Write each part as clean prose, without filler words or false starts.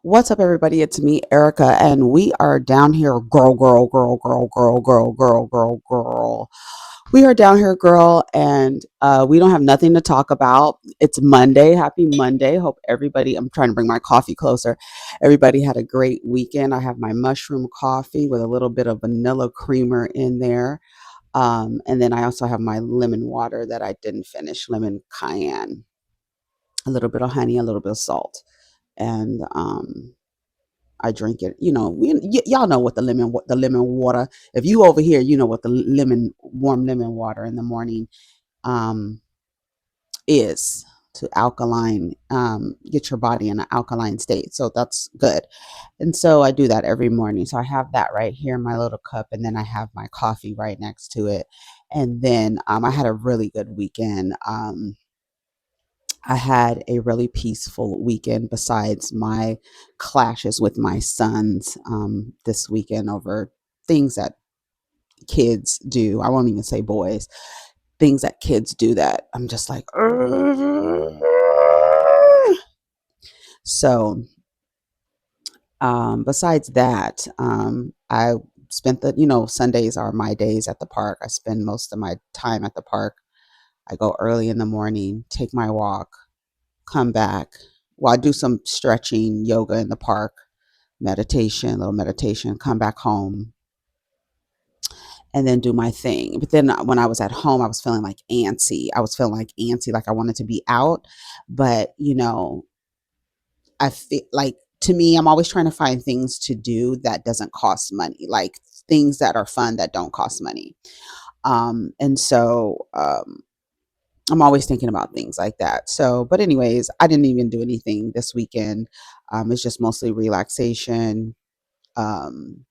What's up, everybody? It's me, Erica, and we are down here, girl. We are down here, girl, and we don't have nothing to talk about. It's Monday. Happy Monday. Hope everybody, I'm trying to bring my coffee closer. Everybody had a great weekend. I have my mushroom coffee with a little bit of vanilla creamer in there. And then I also have my lemon water that I didn't finish, lemon cayenne, a little bit of honey, a little bit of salt. And I drink it. Y'all know what the lemon water. If you over here, you know what the warm lemon water in the morning um, is to alkaline, get your body in an alkaline state. So that's good. And so I do that every morning. So I have that right here in my little cup, and then I have my coffee right next to it. And then I had a really good weekend. I had a really peaceful weekend besides my clashes with my sons this weekend over things that kids do. I won't even say boys, things that kids do that I'm just like, "Ugh." So besides that, I spent Sundays are my days at the park. I spend most of my time at the park. I go early in the morning, take my walk, come back. Well, I do some stretching, yoga in the park, meditation, little meditation, come back home, and then do my thing. But then when I was at home, I was feeling like antsy. Like I wanted to be out. But, I feel like, to me, I'm always trying to find things to do that doesn't cost money, like things that are fun that don't cost money. And so I'm always thinking about things like that. So, but anyways, I didn't even do anything this weekend. It's just mostly relaxation, um,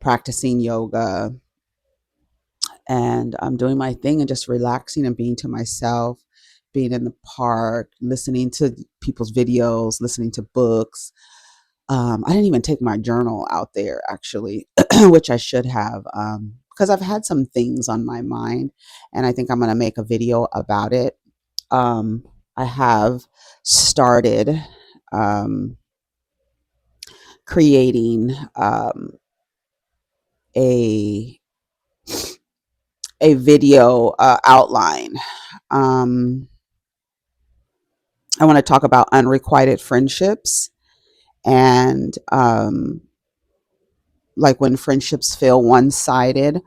practicing yoga, and I'm doing my thing and just relaxing and being to myself, being in the park, listening to people's videos, listening to books. I didn't even take my journal out there actually, which I should have, because I've had some things on my mind, and I think I'm going to make a video about it. I have started um, creating a a video outline. Um, I want to talk about unrequited friendships and like when friendships feel one-sided,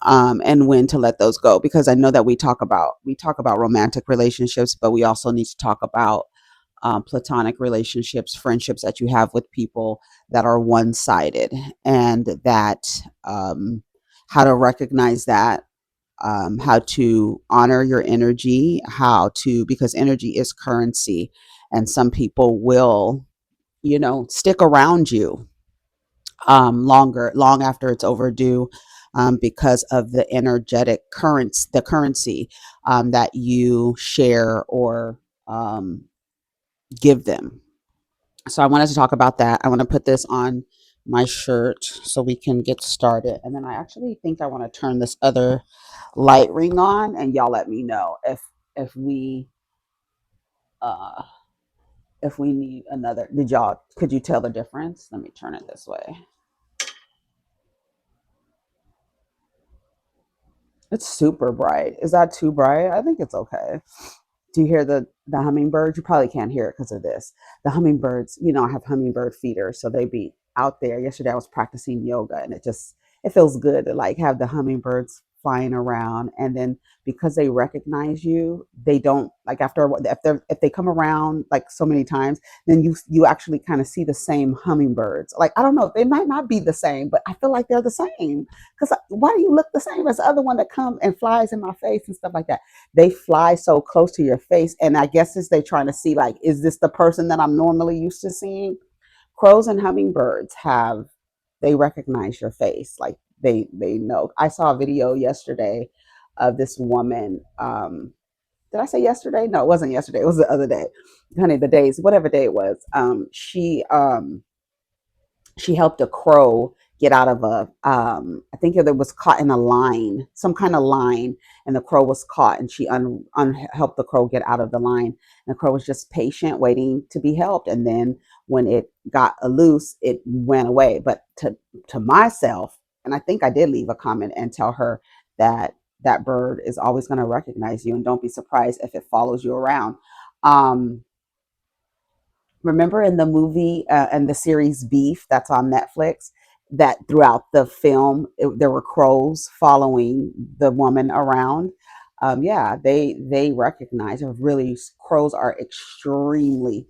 and when to let those go, because I know that we talk about romantic relationships, but we also need to talk about platonic relationships, friendships that you have with people that are one-sided, and that how to recognize that, how to honor your energy, because energy is currency, and some people will, stick around you long after it's overdue, because of the energetic currency that you share or give them. So I wanted to talk about that. I want to put this on my shirt so we can get started. And then I actually think I want to turn this other light ring on, and y'all let me know if we uh if we need another. Could you tell the difference? Let me turn it this way. It's super bright. Is that too bright? I think it's okay. Do you hear the hummingbirds? You probably can't hear it because of this. The hummingbirds, I have hummingbird feeders, so they be out there. Yesterday I was practicing yoga, and it feels good to like have the hummingbirds flying around. And then because they recognize you, they don't, like, after if they come around like so many times, then you actually kind of see the same hummingbirds. Like, I don't know, they might not be the same, but I feel like they're the same. Because why do you look the same as the other one that come and flies in my face and stuff like that? They fly so close to your face, and I guess it's they trying to see, like, is this the person that I'm normally used to seeing? Crows and hummingbirds they recognize your face, like they know. I saw a video yesterday of this woman. Did I say yesterday? No, it wasn't yesterday, it was the other day. Honey, the days, whatever day it was. She helped a crow get out of I think it was caught in a line, some kind of line, and the crow was caught, and she helped the crow get out of the line. And the crow was just patient, waiting to be helped. And then when it got loose, it went away. But to myself, and I think I did leave a comment and tell her that that bird is always going to recognize you, and don't be surprised if it follows you around. Um, Remember in the movie and the series Beef that's on Netflix, that throughout the film there were crows following the woman around. Yeah, they recognize. Really, crows are extremely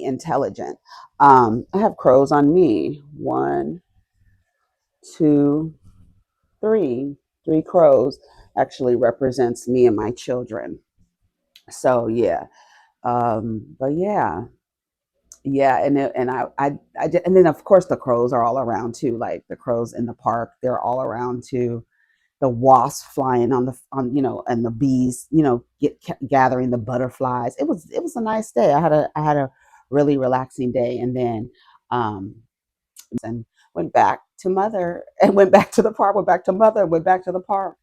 intelligent. I have crows on me. One, two, three crows actually represents me and my children. So yeah, but yeah, and I did, and then of course the crows are all around too. Like the crows in the park, they're all around too. The wasps flying on and the bees, gathering the butterflies. It was a nice day. I had a really relaxing day, and then and went back to mother and went back to the park. Went back to mother. Went back to the park.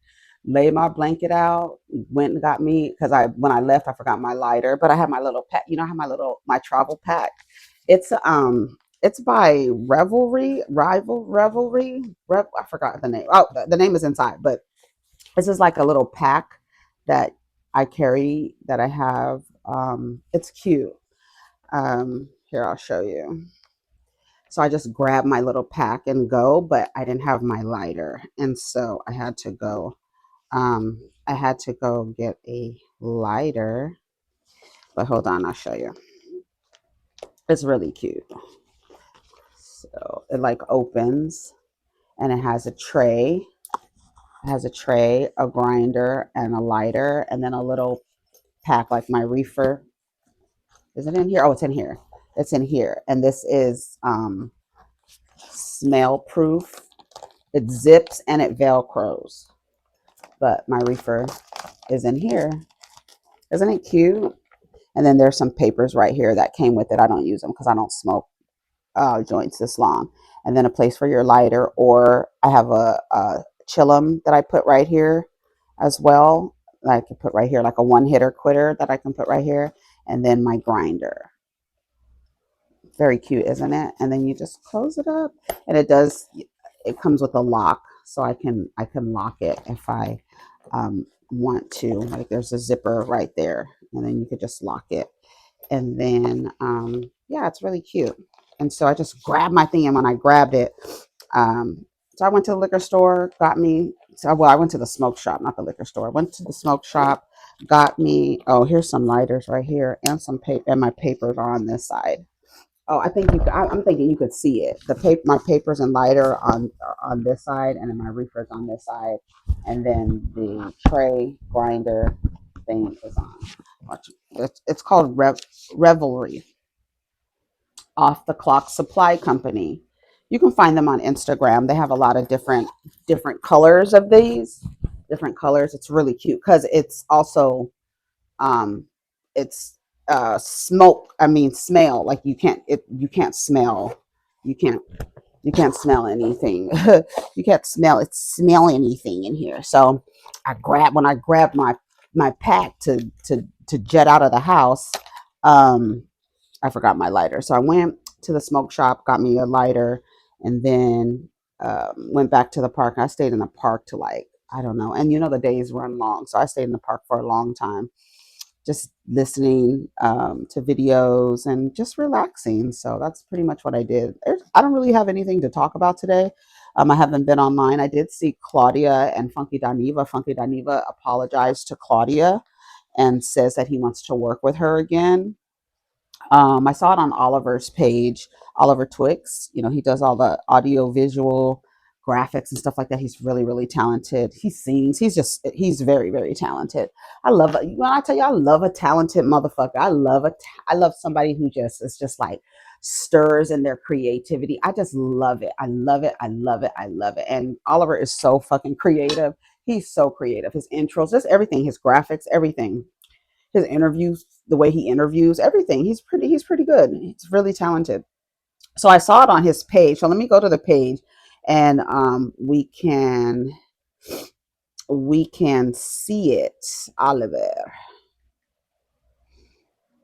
Laid my blanket out. Went and got me, because I when I left I forgot my lighter, but I had my little pack. I have my travel pack. It's by Revelry. I forgot the name. Oh, the name is inside, but this is like a little pack that I carry that I have. It's cute. Here, I'll show you. So I just grabbed my little pack and go, but I didn't have my lighter, and so I had to go get a lighter. But hold on, I'll show you. It's really cute. So it like opens, and it has a tray. It has a tray, a grinder, and a lighter, and then a little pack like my reefer. Is it in here? Oh, it's in here. It's in here. And this is smell proof. It zips and it velcros. But my reefer is in here. Isn't it cute? And then there's some papers right here that came with it. I don't use them because I don't smoke joints this long. And then a place for your lighter, or I have a chillum that I put right here as well. That I can put right here, like a one hitter quitter that I can put right here. And then my grinder. Very cute, isn't it? And then you just close it up, and it comes with a lock, so I can lock it if I want to. Like there's a zipper right there, and then you could just lock it. And then yeah, it's really cute. And so I just grabbed my thing, and when I grabbed it, so I went to the liquor store, got me. Well, I went to the smoke shop, not the liquor store. I went to the smoke shop, got me. Oh, here's some lighters right here, and some paper, and my papers are on this side. Oh, I think I'm thinking you could see it. My papers and lighter are on this side, and then my reefer's on this side, and then the tray grinder thing is on. Watch. It's called Revelry, Off the Clock Supply Company. You can find them on Instagram. They have a lot of different colors of these, different colors. It's really cute because it's also um it's smoke, I mean smell, like you can't smell, you can't you can't smell anything. You can't smell anything in here. So when I grabbed my pack to jet out of the house, um I forgot my lighter. So I went to the smoke shop, got me a lighter, and then went back to the park. I stayed in the park to, like, I don't know, and the days run long, so I stayed in the park for a long time, just listening to videos and just relaxing. So that's pretty much what I did. I don't really have anything to talk about today. I haven't been online. I did see Claudia and FunkyDineva. FunkyDineva apologized to Claudia and says that he wants to work with her again. I saw it on Oliver's page, Oliver Twix. He does all the audio visual graphics and stuff like that. He's really, really talented. He sings. He's very, very talented. I love it. When I tell you, I love a talented motherfucker. I love somebody who just is just like stirs in their creativity. I just love it. I love it. I love it. I love it. And Oliver is so fucking creative. He's so creative. His intros, just everything, his graphics, everything, his interviews, the way he interviews, everything. He's pretty good. He's really talented. So I saw it on his page. So let me go to the page, and we can see it. Oliver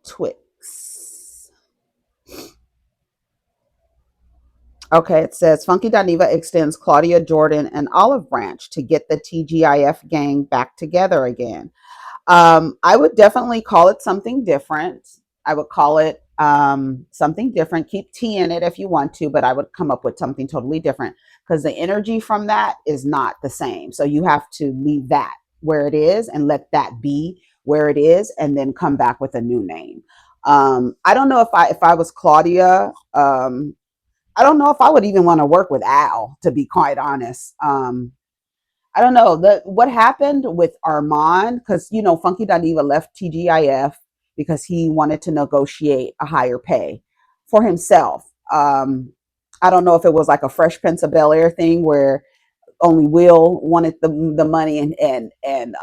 Twix. Okay, it says FunkyDineva extends ClaudiaJordan and Olive Branch to get the TGIF gang back together again. I would definitely call it something different. I would call it something different. Keep T in it if you want to, but I would come up with something totally different because the energy from that is not the same. So you have to leave that where it is and let that be where it is, and then come back with a new name. I don't know if I was Claudia. I don't know if I would even want to work with Al, to be quite honest. I don't know what happened with Armand, because Funky Dineva left TGIF because he wanted to negotiate a higher pay for himself. I don't know if it was like a Fresh Prince of Bel Air thing where only Will wanted the money, and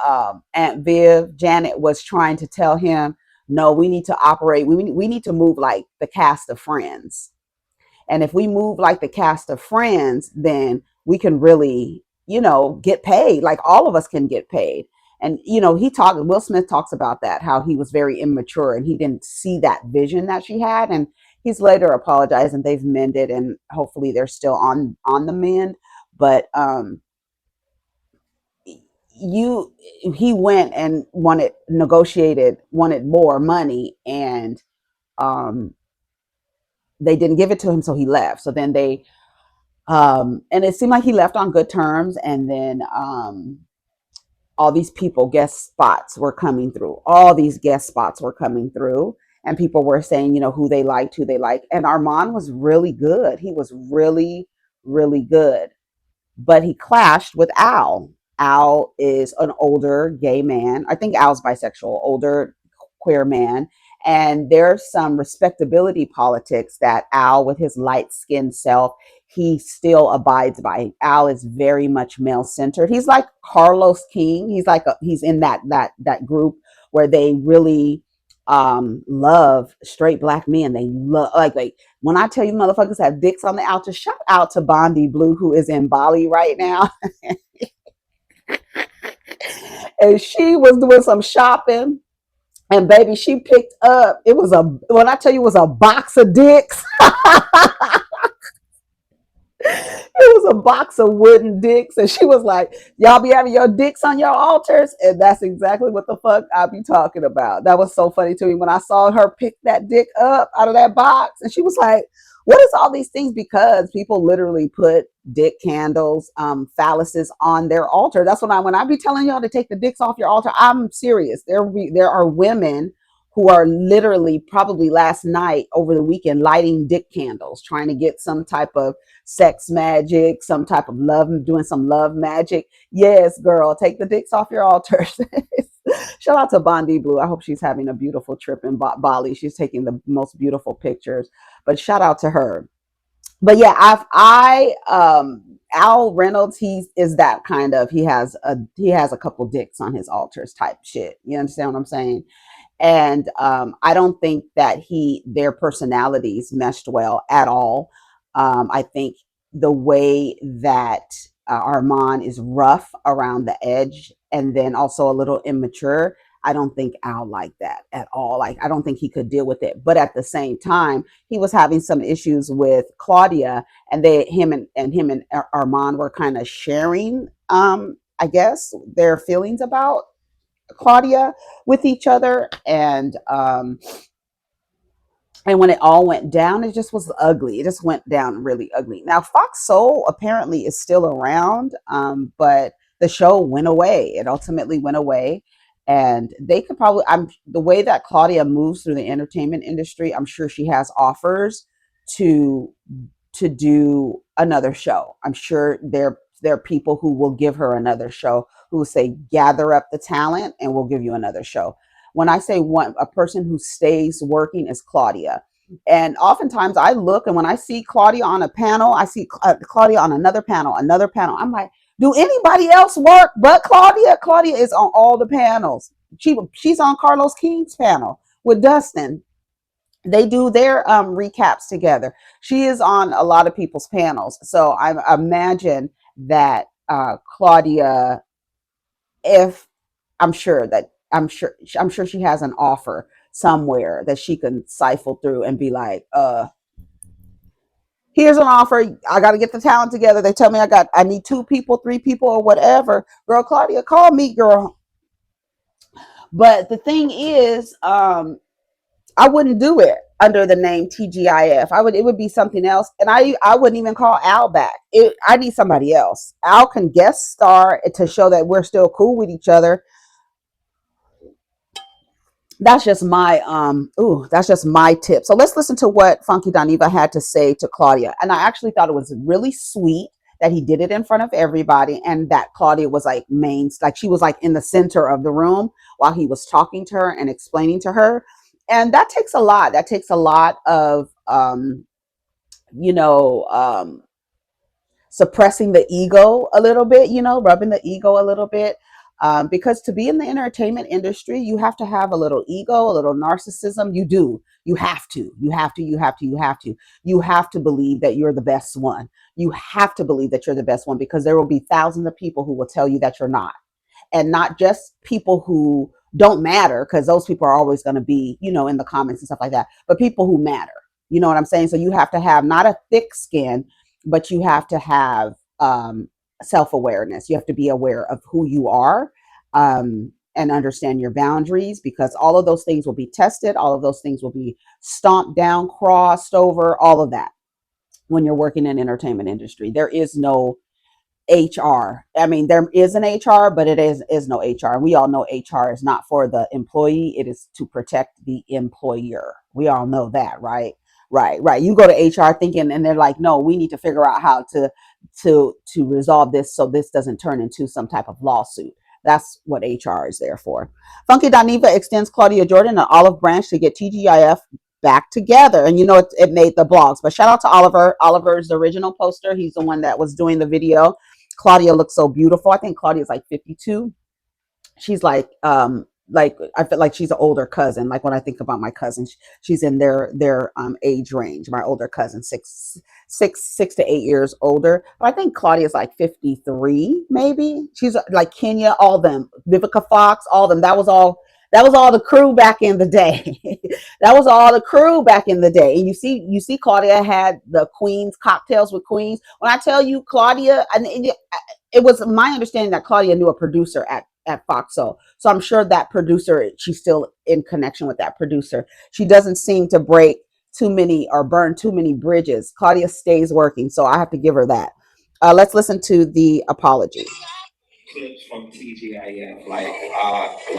Aunt Viv Janet was trying to tell him, no, we need to operate. We need to move like the cast of Friends, and if we move like the cast of Friends, then we can really, get paid. Like all of us can get paid. And Will Smith talks about that, how he was very immature and he didn't see that vision that she had. And he's later apologized and they've mended, and hopefully they're still on the mend. But you he went and wanted more money, and um they didn't give it to him, so he left. So then and it seemed like he left on good terms, and then all these people guest spots were coming through all these guest spots were coming through, and people were saying, who they liked, and Armand was really good. He was really, really good, but he clashed with Al. Al is an older gay man. I think Al's bisexual, older queer man. And there's some respectability politics that Al, with his light skinned self, he still abides by. Al is very much male centered. He's like Carlos King. He's in that group where they really love straight black men. They love, like when I tell you motherfuckers have dicks on the altar, shout out to Bondi Blue, who is in Bali right now. And she was doing some shopping, and baby, she picked up, when I tell you, it was a box of dicks. It was a box of wooden dicks, and she was like, y'all be having your dicks on your altars? And that's exactly what the fuck I be talking about. That was so funny to me when I saw her pick that dick up out of that box, and she was like, what is all these things? Because people literally put dick candles, phalluses on their altar. That's when I be telling y'all to take the dicks off your altar, I'm serious. There are women who are literally, probably last night over the weekend, lighting dick candles, trying to get some type of sex magic, some type of love, doing some love magic. Yes, girl, take the dicks off your altars. Shout out to Bondi Blue. I hope she's having a beautiful trip in Bali. She's taking the most beautiful pictures. But shout out to her. But yeah, Al Reynolds, he is that kind of, he has a couple dicks on his altars type shit. You understand what I'm saying? And I don't think that their personalities meshed well at all. I think the way that Armand is rough around the edge and then also a little immature, I don't think Al liked that at all. Like, I don't think he could deal with it. But at the same time, he was having some issues with Claudia, and him and Armand were kind of sharing, I guess, their feelings about Claudia with each other, and when it all went down, it just was ugly. It just went down really ugly. Now, Fox Soul apparently is still around, but the show went away. It ultimately went away, and they could probably. I'm the way that Claudia moves through the entertainment industry. I'm sure she has offers to do another show. I'm sure there are people who will give her another show, who will say, gather up the talent and we'll give you another show. When I say a person who stays working is Claudia. And oftentimes I look, and when I see Claudia on a panel, I see Claudia on another panel, another panel. I'm like, do anybody else work but Claudia? Claudia is on all the panels. She's on Carlos King's panel with Dustin. They do their recaps together. She is on a lot of people's panels. So I imagine that Claudia, if I'm sure she has an offer somewhere that she can siphon through and be like, Here's an offer. I got to get the talent together. They tell me I need 2 people, 3 people, or whatever. Girl, Claudia, call me, girl. But the thing is, I wouldn't do it under the name TGIF. It would be something else, and I wouldn't even call Al back. I need somebody else. Al can guest star to show that we're still cool with each other. That's just my that's just my tip. So let's listen to what FunkyDineva had to say to Claudia. And I actually thought it was really sweet that he did it in front of everybody, and that Claudia was like she was like in the center of the room while he was talking to her and explaining to her. And that takes a lot. That takes a lot of you know, suppressing the ego a little bit, rubbing the ego a little bit. Because to be in the entertainment industry, you have to have a little ego, a little narcissism. You do. You have to. You have to. You have to. You have to. You have to believe that you're the best one. You have to believe that you're the best one, because there will be thousands of people who will tell you that you're not. And not just people who don't matter, because those people are always going to be, in the comments and stuff like that, but people who matter. You know what I'm saying? So you have to have not a thick skin, but you have to have self-awareness. You have to be aware of who you are, and understand your boundaries, because all of those things will be tested. All of those things will be stomped down, crossed over, all of that when you're working in entertainment industry. There is no HR. I mean, there is an HR, but it is no HR. We all know HR is not for the employee. It is to protect the employer. We all know that, right? Right. You go to HR thinking, and they're like, no, we need to figure out how to resolve this so this doesn't turn into some type of lawsuit. That's what HR is there for. FunkyDineva extends ClaudiaJordan an olive branch to get TGIF back together. And it made the blogs. But shout out to Oliver. Oliver's the original poster. He's the one that was doing the video. Claudia looks so beautiful. I think Claudia's like 52. She's like I feel like she's an older cousin. Like when I think about my cousins, she's in their age range. My older cousin, 6 to 8 years older. But I think Claudia's like 53, maybe. She's like Kenya, all them, Vivica Fox, all them. That was all the crew back in the day. That was all the crew back in the day. And you see, Claudia had the Queens cocktails with Queens. When I tell you, Claudia, it was my understanding that Claudia knew a producer at Fox. So I'm sure that producer, she's still in connection with that producer. She doesn't seem to break too many or burn too many bridges. Claudia stays working, so I have to give her that. Let's listen to the apology. Clips from TGIF, like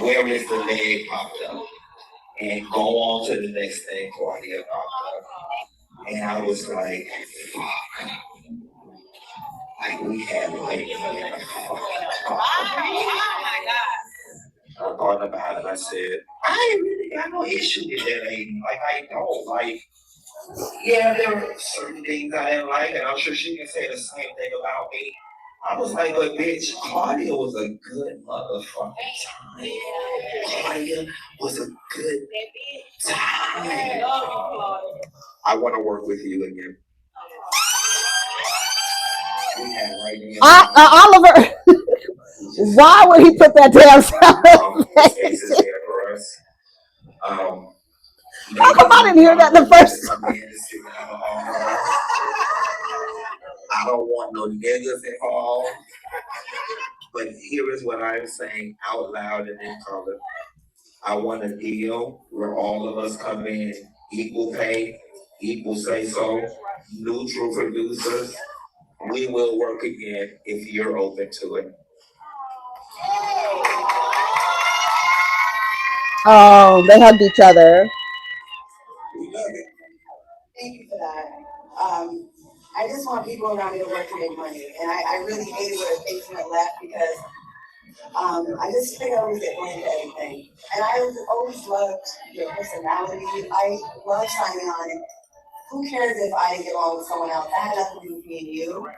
where is the leg popped up, and go on to the next thing. Claudia popped up, and I was like, fuck. Like we had like, oh my god. I thought about it. I said, I ain't really got no issue with that lady. Like I don't like. Yeah, there were certain things I didn't like, and I'm sure she can say the same thing about me. I was like, but bitch, Claudia was a good motherfucking time. Claudia was a good time. I want to work with you again. Oliver, why would he put that damn sound effect? How come I didn't hear that the first time? I don't want no niggas involved. But here is what I'm saying out loud and in color. I want a deal where all of us come in equal pay, equal say so, neutral producers. We will work again if you're open to it. Oh, they hugged each other. Thank you for that. I just want people around me to work to make money. And I really hated when the patient left, because I just think I always get blamed for everything. And I always loved your personality. I love signing on. And who cares if I didn't get along with someone else? That had nothing to do with me and you.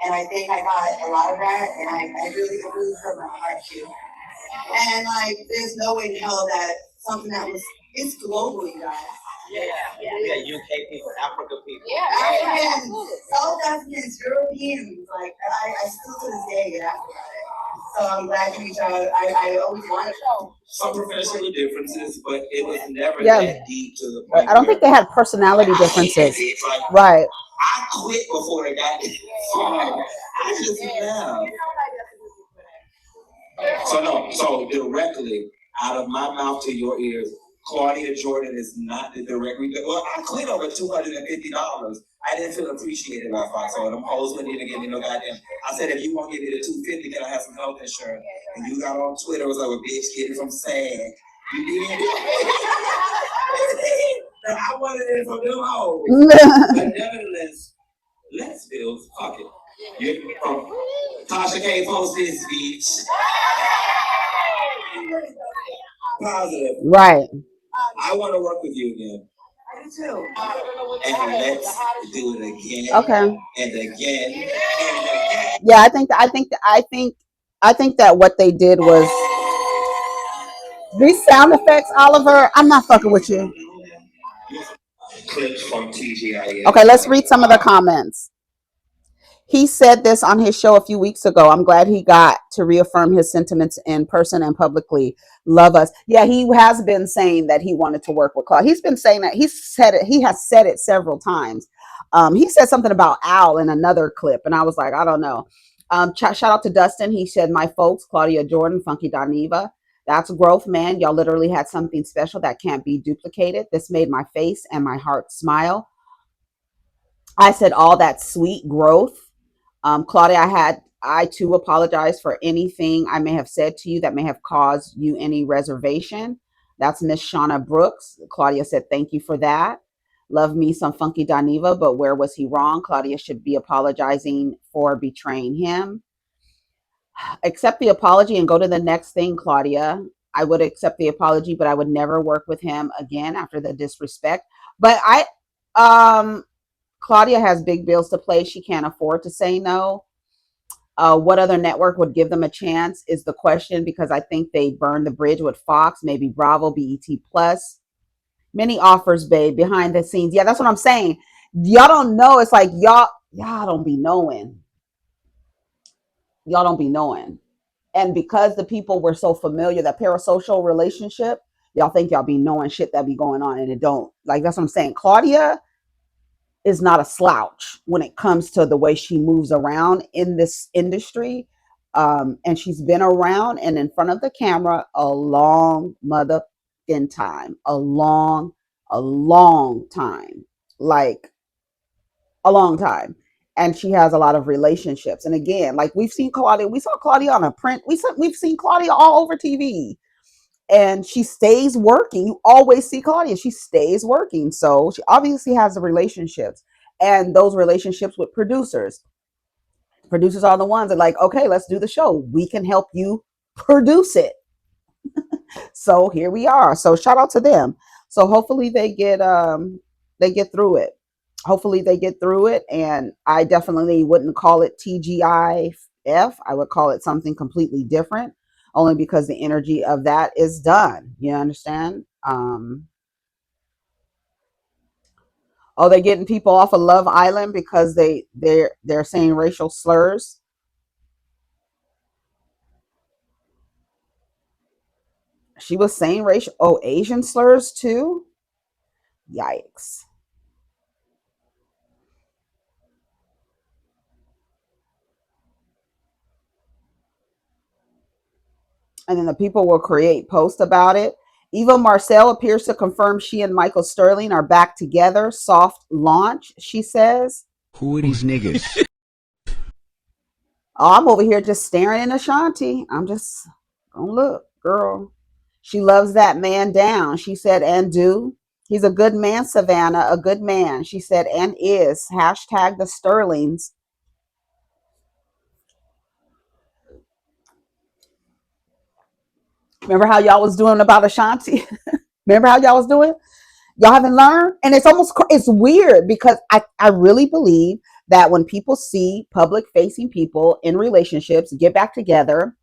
And I think I got a lot of that. And it really hurt my heart too. And like, there's no way in hell that something that it's global, you guys. Yeah, UK people, Africa people. Yeah, Africans, South Africans, Europeans. Like, I still to this day get asked about it. So I'm glad to meet y'all. I always wanted to. Some professional differences, but it was never that deep to the point. I don't think they had personality differences. Right. I quit before it got far. I just left. So directly out of my mouth to your ears, ClaudiaJordan is not the direct rebate. Well, I quit over $250. I didn't feel appreciated by Fox. So them hoes wouldn't even give me no goddamn. I said, if you won't give me the $250, can I have some health insurance? And you got on Twitter, was like, a bitch getting from SAG. You did. I wanted it from them hoes. But nevertheless, let's build. Fuck it. Tasha K post this, bitch. Positive. Right. I want to work with you again. I do too. And let's do it again. Okay. And again. And again. Yeah, I think that what they did was these sound effects, Oliver. I'm not fucking with you. Clips from TGIF. Okay, let's read some of the comments. He said this on his show a few weeks ago. I'm glad he got to reaffirm his sentiments in person and publicly. Love us. Yeah, he has been saying that he wanted to work with Claude. He's been saying that. He said it. He has said it several times. He said something about Al in another clip, and I was like, I don't know. Shout out to Dustin. He said, my folks, ClaudiaJordan, FunkyDineva. That's growth, man. Y'all literally had something special that can't be duplicated. This made my face and my heart smile. I said all that sweet growth. Claudia, I too apologize for anything I may have said to you that may have caused you any reservation. That's Miss Shauna Brooks. Claudia said, thank you for that. Love me some FunkyDineva, but where was he wrong? Claudia should be apologizing for betraying him. Accept the apology and go to the next thing, Claudia. I would accept the apology, but I would never work with him again after the disrespect. But Claudia has big bills to pay. She can't afford to say no. What other network would give them a chance is the question, because I think they burned the bridge with Fox, maybe Bravo, BET Plus. Many offers, babe, behind the scenes. Yeah, that's what I'm saying. Y'all don't know. It's like y'all don't be knowing. Y'all don't be knowing. And because the people were so familiar, that parasocial relationship, y'all think y'all be knowing shit that be going on, and it don't. Like, that's what I'm saying. Claudia is not a slouch when it comes to the way she moves around in this industry. And she's been around and in front of the camera a long motherfucking time. A long time. Like, a long time. And she has a lot of relationships. And again, like, we saw Claudia on a print. We've seen Claudia all over TV. And she stays working. You always see Claudia. She stays working. So she obviously has the relationships, and those relationships with producers. Producers are the ones that are like, okay, let's do the show. We can help you produce it. So here we are. So shout out to them. So hopefully they get through it. Hopefully they get through it. And I definitely wouldn't call it TGIF. I would call it something completely different, only because the energy of that is done. You understand? They're getting people off of Love Island because they're saying racial slurs. She was saying Asian slurs too. Yikes. And then the people will create posts about it. Eva Marcel appears to confirm she and Michael Sterling are back together. Soft launch, she says. Who are these niggas? Oh, I'm over here just staring at Ashanti. I'm just gonna look, girl. She loves that man down. She said, and do. He's a good man, Savannah, a good man. She said, and is. Hashtag the Sterlings. Remember how y'all was doing about Ashanti? Remember how y'all was doing? Y'all haven't learned? And it's weird because I really believe that when people see public facing people in relationships get back together,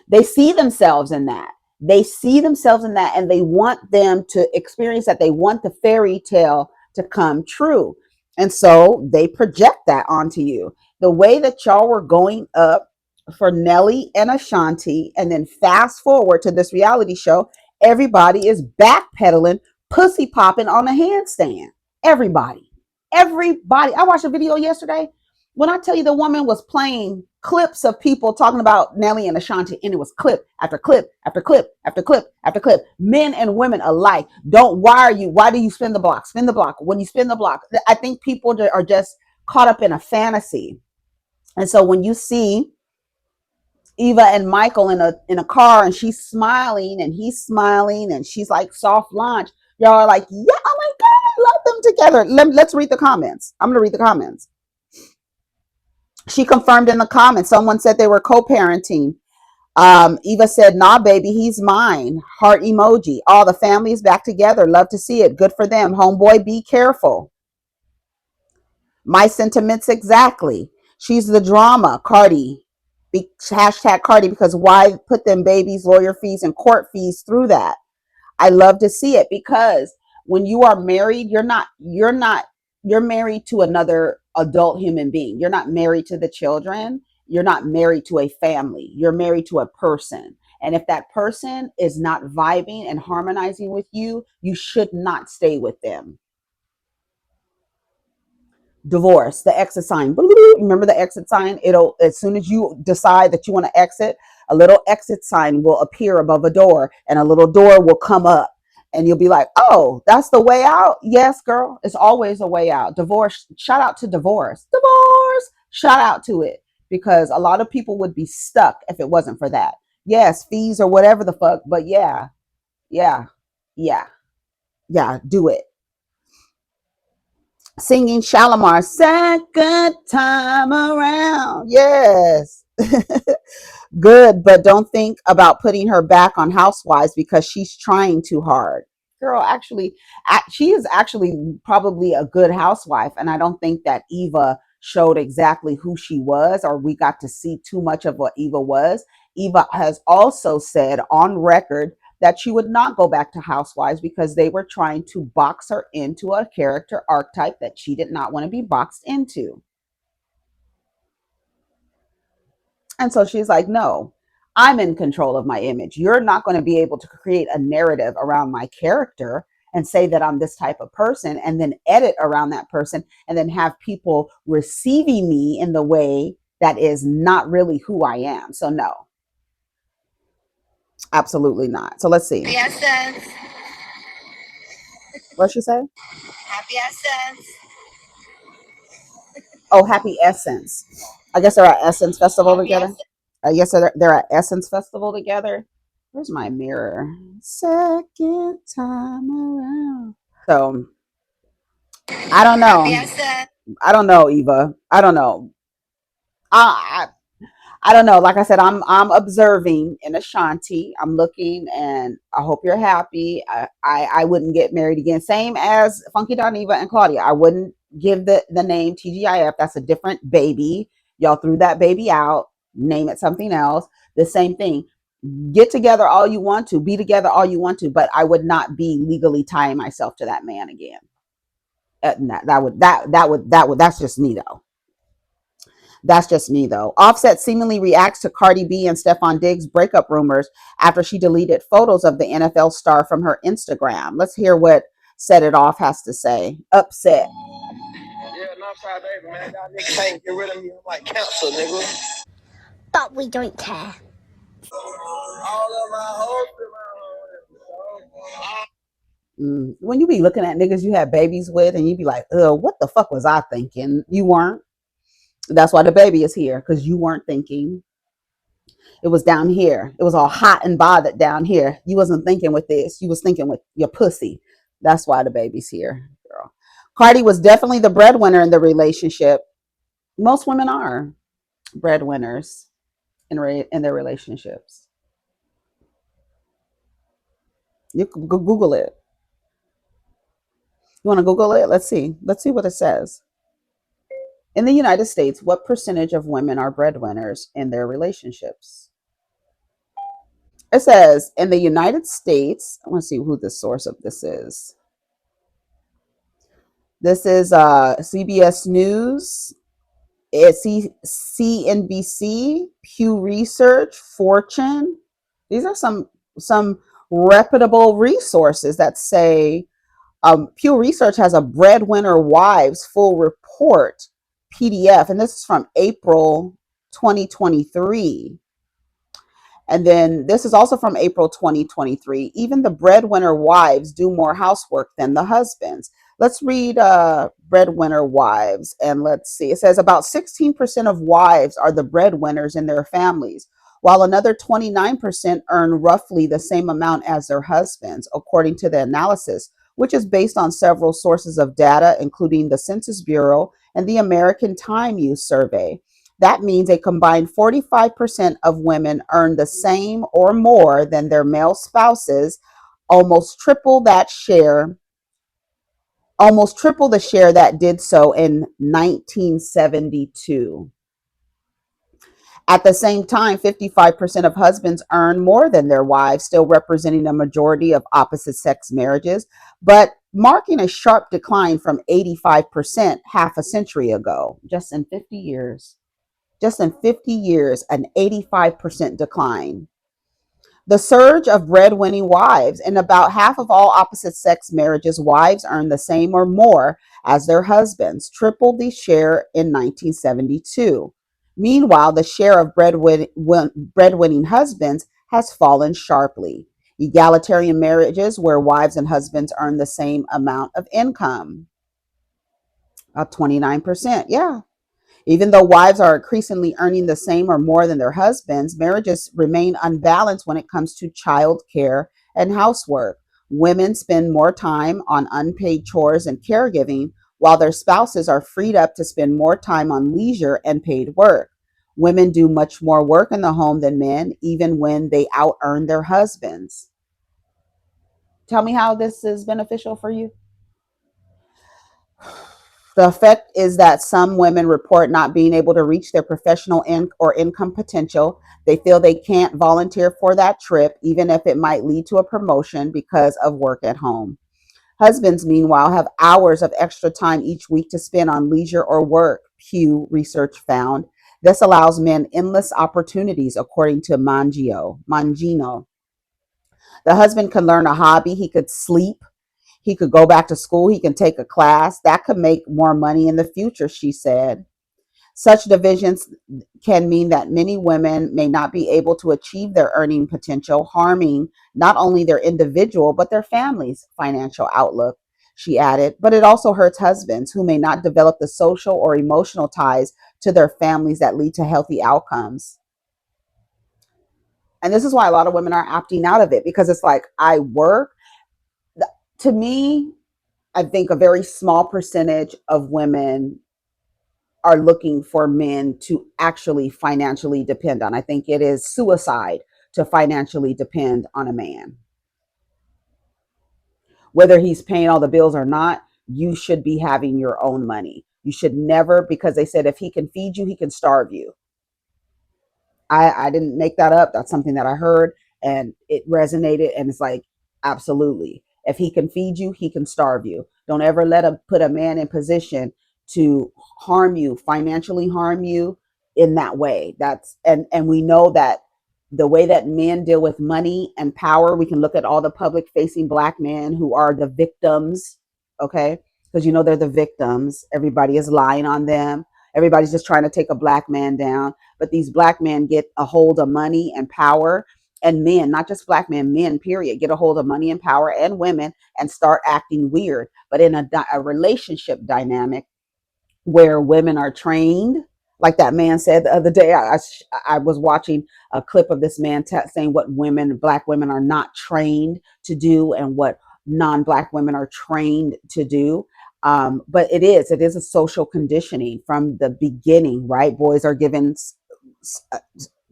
they see themselves in that. They see themselves in that, and they want them to experience that. They want the fairy tale to come true. And so they project that onto you. The way that y'all were going up for Nelly and Ashanti, and then fast forward to this reality show, everybody is backpedaling, pussy popping on a handstand. Everybody. Everybody, I watched a video yesterday. When I tell you the woman was playing clips of people talking about Nelly and Ashanti, and it was clip after clip after clip after clip after clip, men and women alike. Don't why do you spin the block? Spin the block. When you spin the block, I think people are just caught up in a fantasy. And so when you see Eva and Michael in a car and she's smiling and he's smiling and she's like soft launch, y'all are like, yeah, oh my God, I love them together. Let's read the comments. I'm going to read the comments. She confirmed in the comments. Someone said they were co-parenting. Eva said, nah, baby, he's mine. Heart emoji. All the family is back together. Love to see it. Good for them. Homeboy, be careful. My sentiments exactly. She's the drama. Cardi. Hashtag Cardi, because why put them babies, lawyer fees, and court fees through that? I love to see it because when you are married, you're married to another adult human being. You're not married to the children. You're not married to a family. You're married to a person. And if that person is not vibing and harmonizing with you, you should not stay with them. Divorce, the exit sign. Remember the exit sign? It'll, as soon as you decide that you want to exit, a little exit sign will appear above a door and a little door will come up and you'll be like, oh, that's the way out. Yes, girl, it's always a way out. Divorce, shout out to divorce, shout out to it, because a lot of people would be stuck if it wasn't for that. Yes, fees or whatever the fuck, but yeah, yeah, yeah, yeah, do it. Singing Shalimar, second time around. Yes. Good, but don't think about putting her back on Housewives because she's trying too hard. Girl, actually, she is actually probably a good housewife. And I don't think that Eva showed exactly who she was, or we got to see too much of what Eva was. Eva has also said on record that she would not go back to Housewives because they were trying to box her into a character archetype that she did not want to be boxed into. And so she's like, no, I'm in control of my image. You're not going to be able to create a narrative around my character and say that I'm this type of person and then edit around that person and then have people receiving me in the way that is not really who I am. So, no, absolutely not. So, let's see. Yes, what she say? Happy Essence. Oh, Happy Essence. I guess they're at Essence Festival Happy together. Essence. I guess they're at Essence Festival together. Where's my mirror? Second time around. So I don't know. I don't know, Eva. I don't know. I I don't know. Like I said, I'm observing in Ashanti. I'm looking, and I hope you're happy. I wouldn't get married again. Same as FunkyDineva and Claudia. I wouldn't give the name TGIF. That's a different baby. Y'all threw that baby out. Name it something else. The same thing. Get together all you want to. Be together all you want to. But I would not be legally tying myself to that man again. That's just me though. That's just me, though. Offset seemingly reacts to Cardi B and Stephon Diggs' breakup rumors after she deleted photos of the NFL star from her Instagram. Let's hear what Set It Off has to say. Upset. Yeah, not sorry, baby, man. Y'all niggas can't get rid of me. I'm like cancer, nigga. But we don't care. All of my hopes when you be looking at niggas you have babies with and you be like, what the fuck was I thinking? You weren't. That's why the baby is here, because you weren't thinking. It was down here. It was all hot and bothered down here. You wasn't thinking with this. You was thinking with your pussy. That's why the baby's here, girl. Cardi was definitely the breadwinner in the relationship. Most women are breadwinners in their relationships. You can Google it. You want to Google it? Let's see. Let's see what it says. In the United States, what percentage of women are breadwinners in their relationships? It says in the United States, I want to see who the source of this is. This is CBS News, it's CNBC, Pew Research, Fortune. These are some reputable resources that say Pew Research has a Breadwinner Wives full report PDF, and this is from April 2023. And then this is also from April 2023. Even the breadwinner wives do more housework than the husbands. Let's read breadwinner wives, and let's see. It says about 16% of wives are the breadwinners in their families, while another 29% earn roughly the same amount as their husbands, according to the analysis, which is based on several sources of data, including the Census Bureau and the American Time Use Survey. That means a combined 45% of women earn the same or more than their male spouses, almost triple that share, almost triple the share that did so in 1972. At the same time, 55% of husbands earn more than their wives, still representing the majority of opposite sex marriages, but marking a sharp decline from 85% half a century ago, just in 50 years. Just in 50 years, an 85% decline. The surge of breadwinning wives. In about half of all opposite sex marriages, wives earn the same or more as their husbands, tripled the share in 1972. Meanwhile, the share of breadwinning husbands has fallen sharply. Egalitarian marriages where wives and husbands earn the same amount of income, 29%. Yeah. Even though wives are increasingly earning the same or more than their husbands, marriages remain unbalanced when it comes to child care and housework. Women spend more time on unpaid chores and caregiving, while their spouses are freed up to spend more time on leisure and paid work. Women do much more work in the home than men, even when they out earn their husbands. Tell me how this is beneficial for you. The effect is that some women report not being able to reach their professional or income potential. They feel they can't volunteer for that trip, even if it might lead to a promotion because of work at home. Husbands, meanwhile, have hours of extra time each week to spend on leisure or work, Pew Research found. This allows men endless opportunities, according to Mangino. The husband can learn a hobby, he could sleep, he could go back to school, he can take a class. That could make more money in the future, she said. Such divisions can mean that many women may not be able to achieve their earning potential, harming not only their individual, but their family's financial outlook, she added. But it also hurts husbands who may not develop the social or emotional ties to their families that lead to healthy outcomes. And this is why a lot of women are opting out of it, because it's like, I work. To me, I think a very small percentage of women are looking for men to actually financially depend on. I think it is suicide to financially depend on a man. Whether he's paying all the bills or not, you should be having your own money. You should never, because they said if he can feed you, he can starve you. I didn't make that up. That's something that I heard and it resonated. And it's like, absolutely. If he can feed you, he can starve you. Don't ever put a man in position to harm you, financially harm you in that way. And we know that the way that men deal with money and power, we can look at all the public facing black men who are the victims, okay? Because they're the victims. Everybody is lying on them. Everybody's just trying to take a black man down, but these black men get a hold of money and power, and men, not just black men, men period, get a hold of money and power, and women, and start acting weird. But in a relationship dynamic where women are trained, like that man said the other day, I was watching a clip of this man saying what black women are not trained to do and what non-black women are trained to do. But it is a social conditioning from the beginning, right? Boys are given uh,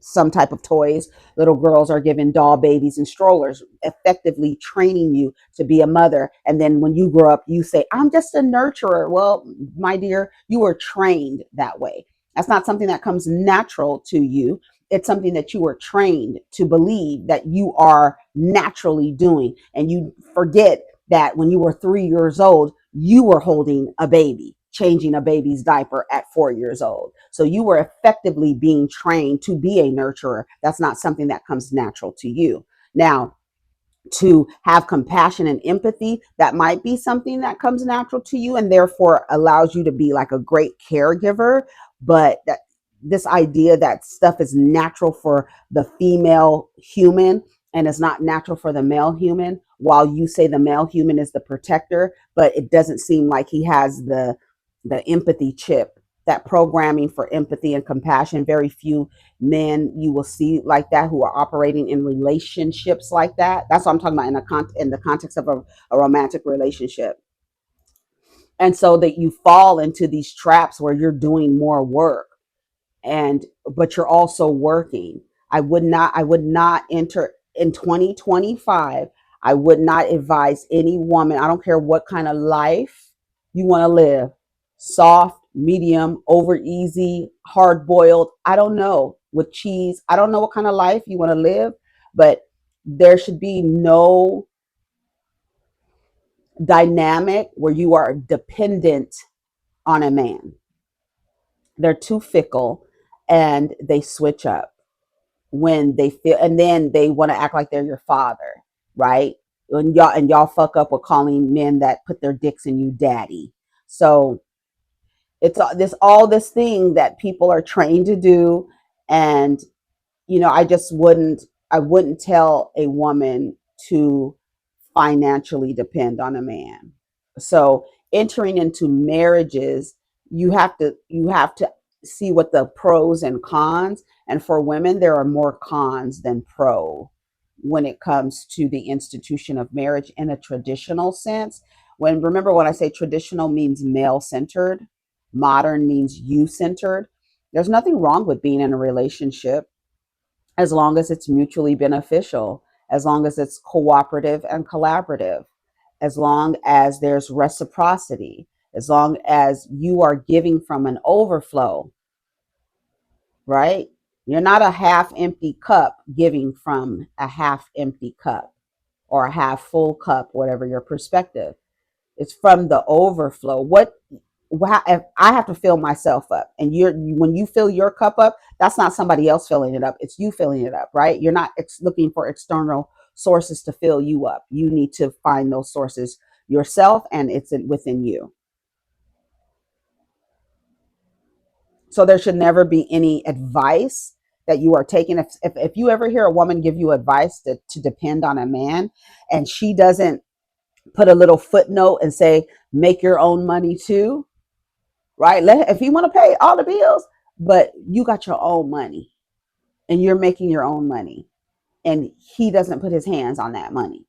some type of toys. Little girls are given doll babies and strollers, effectively training you to be a mother. And then when you grow up, you say, I'm just a nurturer. Well, my dear, you were trained that way. That's not something that comes natural to you. It's something that you were trained to believe that you are naturally doing. And you forget that when you were 3 years old, you were holding a baby, changing a baby's diaper at 4 years old. So you were effectively being trained to be a nurturer. That's not something that comes natural to you. Now, to have compassion and empathy, that might be something that comes natural to you and therefore allows you to be like a great caregiver. But that this idea that stuff is natural for the female human and it's not natural for the male human, while you say the male human is the protector, but it doesn't seem like he has the empathy chip, that programming for empathy and compassion. Very few men you will see like that who are operating in relationships like that. That's what I'm talking about in the context of a romantic relationship. And so that you fall into these traps where you're doing more work, and but you're also working. I would not enter in 2025. I would not advise any woman, I don't care what kind of life you want to live, soft, medium, over easy, hard boiled, I don't know, with cheese, I don't know what kind of life you want to live, but there should be no dynamic where you are dependent on a man. They're too fickle and they switch up when they feel, and then they want to act like they're your father, right? And y'all fuck up with calling men that put their dicks in you daddy. So it's all this thing that people are trained to do. And I wouldn't tell a woman to financially depend on a man. So entering into marriages, you have to see what the pros and cons. And for women, there are more cons than pro when it comes to the institution of marriage in a traditional sense. When I say traditional means male centered, modern means you centered. There's nothing wrong with being in a relationship as long as it's mutually beneficial, as long as it's cooperative and collaborative, as long as there's reciprocity, as long as you are giving from an overflow, right? You're not a half empty cup giving from a half empty cup or a half full cup, whatever your perspective. It's from the overflow. If I have to fill myself up, and when you fill your cup up, that's not somebody else filling it up, it's you filling it up, right? You're not looking for external sources to fill you up. You need to find those sources yourself, and within you. So there should never be any advice that you are taking. If you ever hear a woman give you advice to depend on a man, and she doesn't put a little footnote and say make your own money too, right? If you want to pay all the bills, but you got your own money and you're making your own money, and he doesn't put his hands on that money,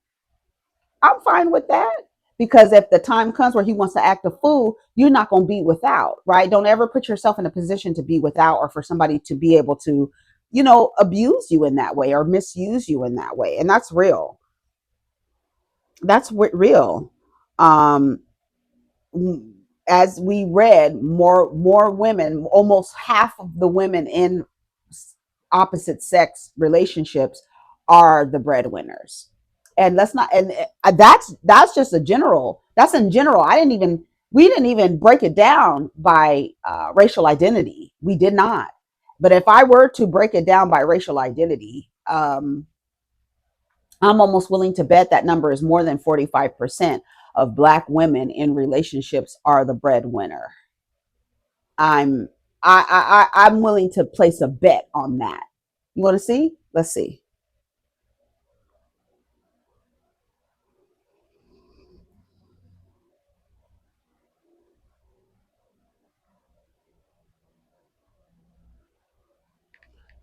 I'm fine with that. Because if the time comes where he wants to act a fool, you're not going to be without, right? Don't ever put yourself in a position to be without, or for somebody to be able to, abuse you in that way or misuse you in that way. And that's real. That's real. Um, as we read, more women, almost half of the women in opposite sex relationships are the breadwinners. And let's not, and that's just that's in general. We didn't even break it down by racial identity. We did not. But if I were to break it down by racial identity, I'm almost willing to bet that number is more than 45% of Black women in relationships are the breadwinner. I'm I'm willing to place a bet on that. You want to see? Let's see.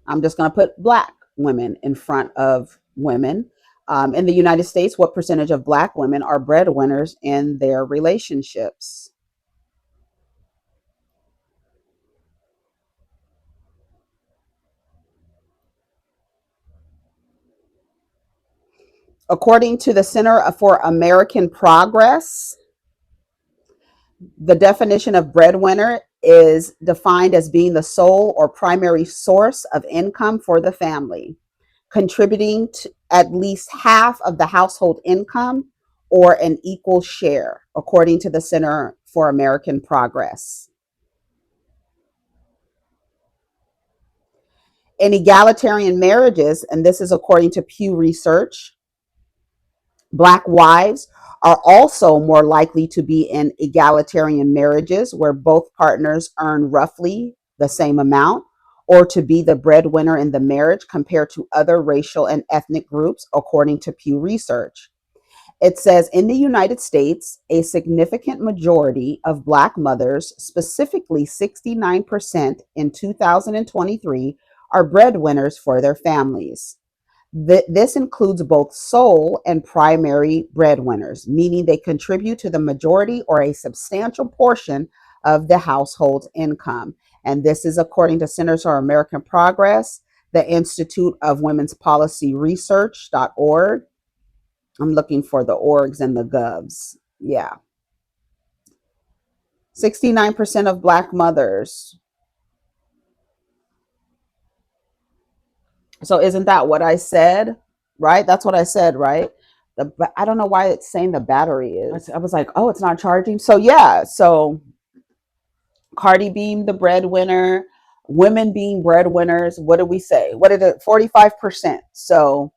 I'm just going to put Black women in front of women. In the United States, what percentage of Black women are breadwinners in their relationships? According to the Center for American Progress, the definition of breadwinner is defined as being the sole or primary source of income for the family, contributing to at least half of the household income or an equal share, according to the Center for American Progress. In egalitarian marriages, and this is according to Pew Research, Black wives are also more likely to be in egalitarian marriages where both partners earn roughly the same amount, or to be the breadwinner in the marriage compared to other racial and ethnic groups, according to Pew Research. It says in the United States, a significant majority of Black mothers, specifically 69% in 2023, are breadwinners for their families. This includes both sole and primary breadwinners, meaning they contribute to the majority or a substantial portion of the household's income. And this is according to Centers for American Progress, the Institute of Women's Policy Research.org. I'm looking for the orgs and the govs. Yeah. 69% of Black mothers. So isn't that what I said? Right? That's what I said, right? I don't know why it's saying the battery is. I was like, oh, it's not charging. So yeah, so Cardi being the breadwinner, women being breadwinners. What did we say? What did it? 45%. So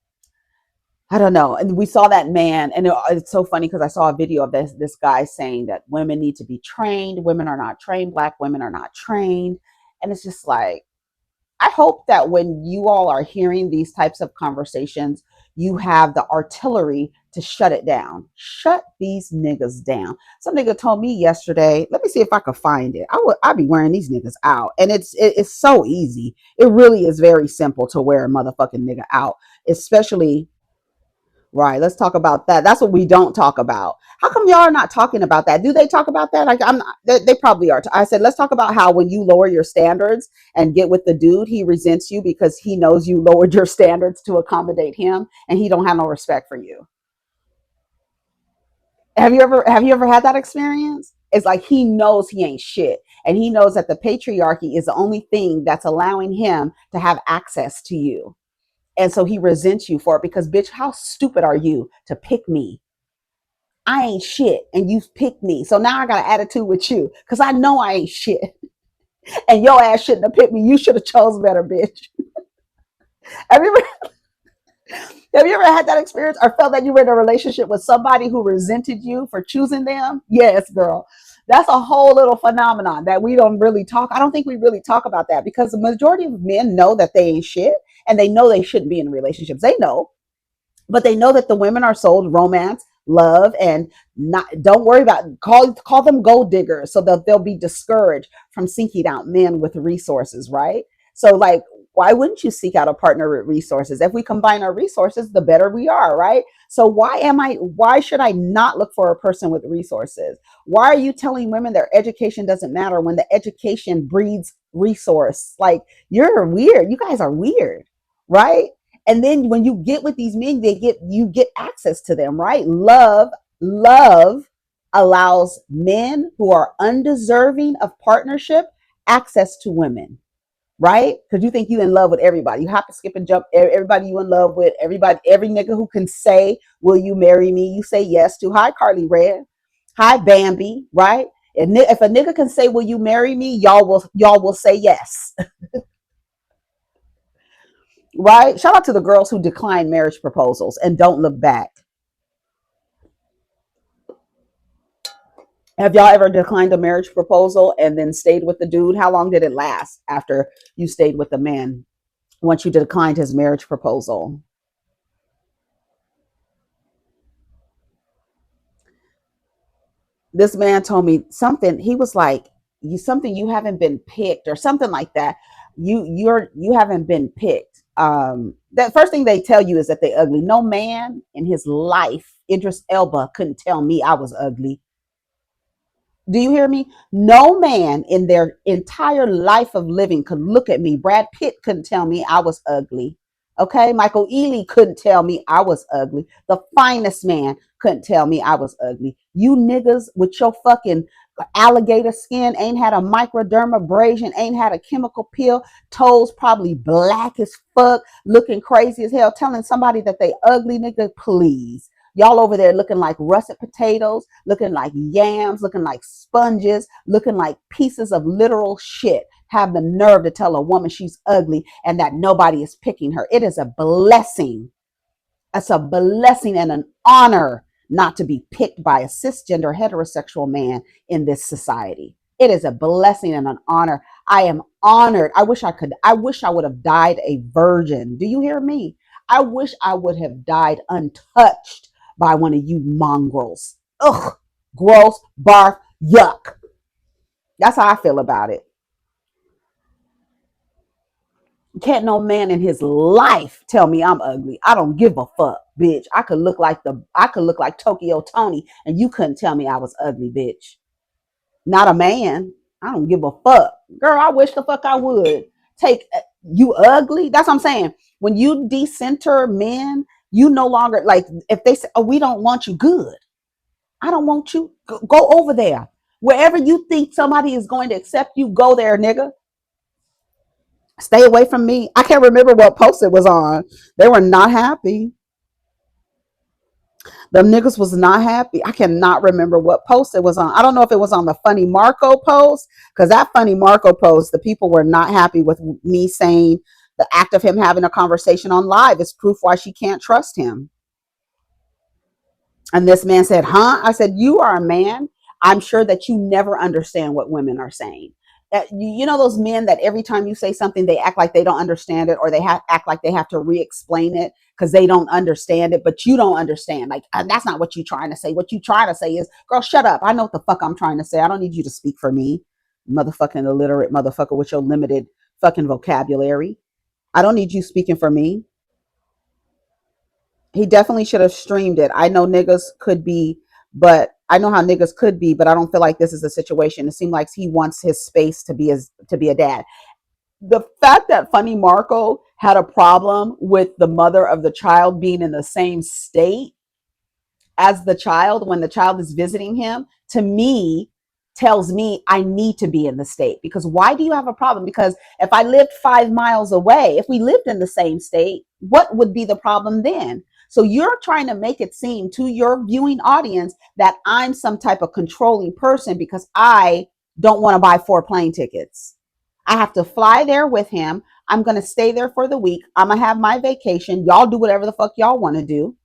I don't know. And we saw that man, and it's so funny because I saw a video of this guy saying that women need to be trained. Women are not trained. Black women are not trained. And it's just like, I hope that when you all are hearing these types of conversations, you have the artillery to shut it down. Shut these niggas down. Some nigga told me yesterday, let me see if I could find it. I'd be wearing these niggas out. And it's so easy. It really is very simple to wear a motherfucking nigga out, especially. Right. Let's talk about that. That's what we don't talk about. How come y'all are not talking about that? Do they talk about that? Like I'm not, they probably are. I said, let's talk about how when you lower your standards and get with the dude, he resents you because he knows you lowered your standards to accommodate him and he don't have no respect for you. Have you ever had that experience? It's like he knows he ain't shit. And he knows that the patriarchy is the only thing that's allowing him to have access to you. And so he resents you for it because, bitch, how stupid are you to pick me? I ain't shit and you picked me. So now I got an attitude with you because I know I ain't shit. And your ass shouldn't have picked me. You should have chose better, bitch. Have you ever have you ever had that experience or felt that you were in a relationship with somebody who resented you for choosing them? Yes, girl. That's a whole little phenomenon that we don't really talk. I don't think we really talk about that because the majority of men know that they ain't shit and they know they shouldn't be in relationships. They know, but they know that the women are sold romance, love, and not. Don't worry about call them gold diggers so that they'll be discouraged from seeking out men with resources, right? So like, why wouldn't you seek out a partner with resources? If we combine our resources, the better we are, right? So why should I not look for a person with resources? Why are you telling women their education doesn't matter when the education breeds resource? Like, you're weird. You guys are weird, right? And then when you get with these men, you get access to them, right? Love allows men who are undeserving of partnership access to women, right? Because you think you in love with everybody. You have to skip and jump everybody you in love with, everybody, every nigga who can say, will you marry me? You say yes to. Hi, Carly Red. Hi, Bambi, right? If a nigga can say, will you marry me? Y'all will say yes. Right? Shout out to the girls who decline marriage proposals and don't look back. Have y'all ever declined a marriage proposal and then stayed with the dude? How long did it last after you stayed with the man once you declined his marriage proposal? This man told me something. He was like, you haven't been picked or something like that. You haven't been picked. That first thing they tell you is that they ugly. No man in his life, Idris Elba, couldn't tell me I was ugly. Do you hear me? No man in their entire life of living could look at me. Brad Pitt couldn't tell me I was ugly. Okay. Michael Ealy couldn't tell me I was ugly. The finest man couldn't tell me I was ugly. You niggas with your fucking alligator skin, ain't had a microdermabrasion, ain't had a chemical peel, toes probably black as fuck, looking crazy as hell, telling somebody that they ugly, nigga, please. Y'all over there looking like russet potatoes, looking like yams, looking like sponges, looking like pieces of literal shit. Have the nerve to tell a woman she's ugly and that nobody is picking her. It is a blessing. It's a blessing and an honor not to be picked by a cisgender heterosexual man in this society. It is a blessing and an honor. I am honored. I wish I would have died a virgin. Do you hear me? I wish I would have died untouched by one of you mongrels. Ugh, gross, barf, yuck. That's how I feel about it. Can't no man in his life tell me I'm ugly. I don't give a fuck, bitch. I could look like Tokyo Tony and you couldn't tell me I was ugly, bitch. Not a man. I don't give a fuck. Girl, I wish the fuck I would. Take you ugly? That's what I'm saying. When you decenter men, you no longer like if they say, "Oh, we don't want you," good. I don't want you. Go over there. Wherever you think somebody is going to accept you, go there, nigga. Stay away from me. I can't remember what post it was on. They were not happy. The niggas was not happy. I cannot remember what post it was on. I don't know if it was on the Funny Marco post, because that Funny Marco post, the people were not happy with me saying the act of him having a conversation on live is proof why she can't trust him. And this man said, huh? I said, you are a man. I'm sure that you never understand what women are saying. You know those men that every time you say something, they act like they don't understand it, or they act like they have to re-explain it because they don't understand it, but you don't understand. Like, that's not what you're trying to say. What you trying to say is, girl, shut up. I know what the fuck I'm trying to say. I don't need you to speak for me, motherfucking illiterate motherfucker with your limited fucking vocabulary. I don't need you speaking for me. He definitely should have streamed it. I know niggas could be, but I know how niggas could be, but I don't feel like this is a situation. It seems like he wants his space to be a dad. The fact that Funny Marco had a problem with the mother of the child being in the same state as the child when the child is visiting him, to me, tells me I need to be in the state. Because why do you have a problem? Because if I lived 5 miles away, if we lived in the same state, what would be the problem then? So you're trying to make it seem to your viewing audience that I'm some type of controlling person because I don't want to buy 4 plane tickets. I have to fly there with him. I'm going to stay there for the week. I'm going to have my vacation. Y'all do whatever the fuck y'all want to do.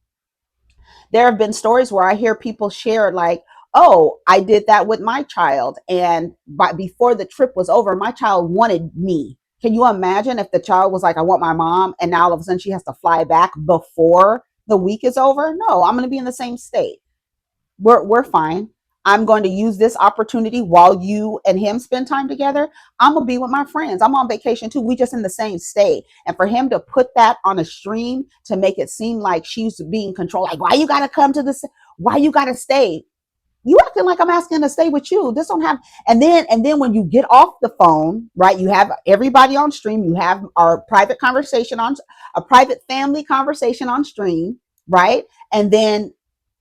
There have been stories where I hear people share like, oh, I did that with my child, and before the trip was over, my child wanted me. Can you imagine if the child was like, I want my mom, and now all of a sudden she has to fly back before the week is over? No, I'm going to be in the same state. We're fine. I'm going to use this opportunity while you and him spend time together. I'm gonna be with my friends. I'm on vacation too. We just in the same state. And for him to put that on a stream to make it seem like she's being controlled, like why you gotta come to this, why you gotta stay? You acting like I'm asking to stay with you. This don't have. And then when you get off the phone, right? You have everybody on stream. You have our private conversation on a private family conversation on stream, right? And then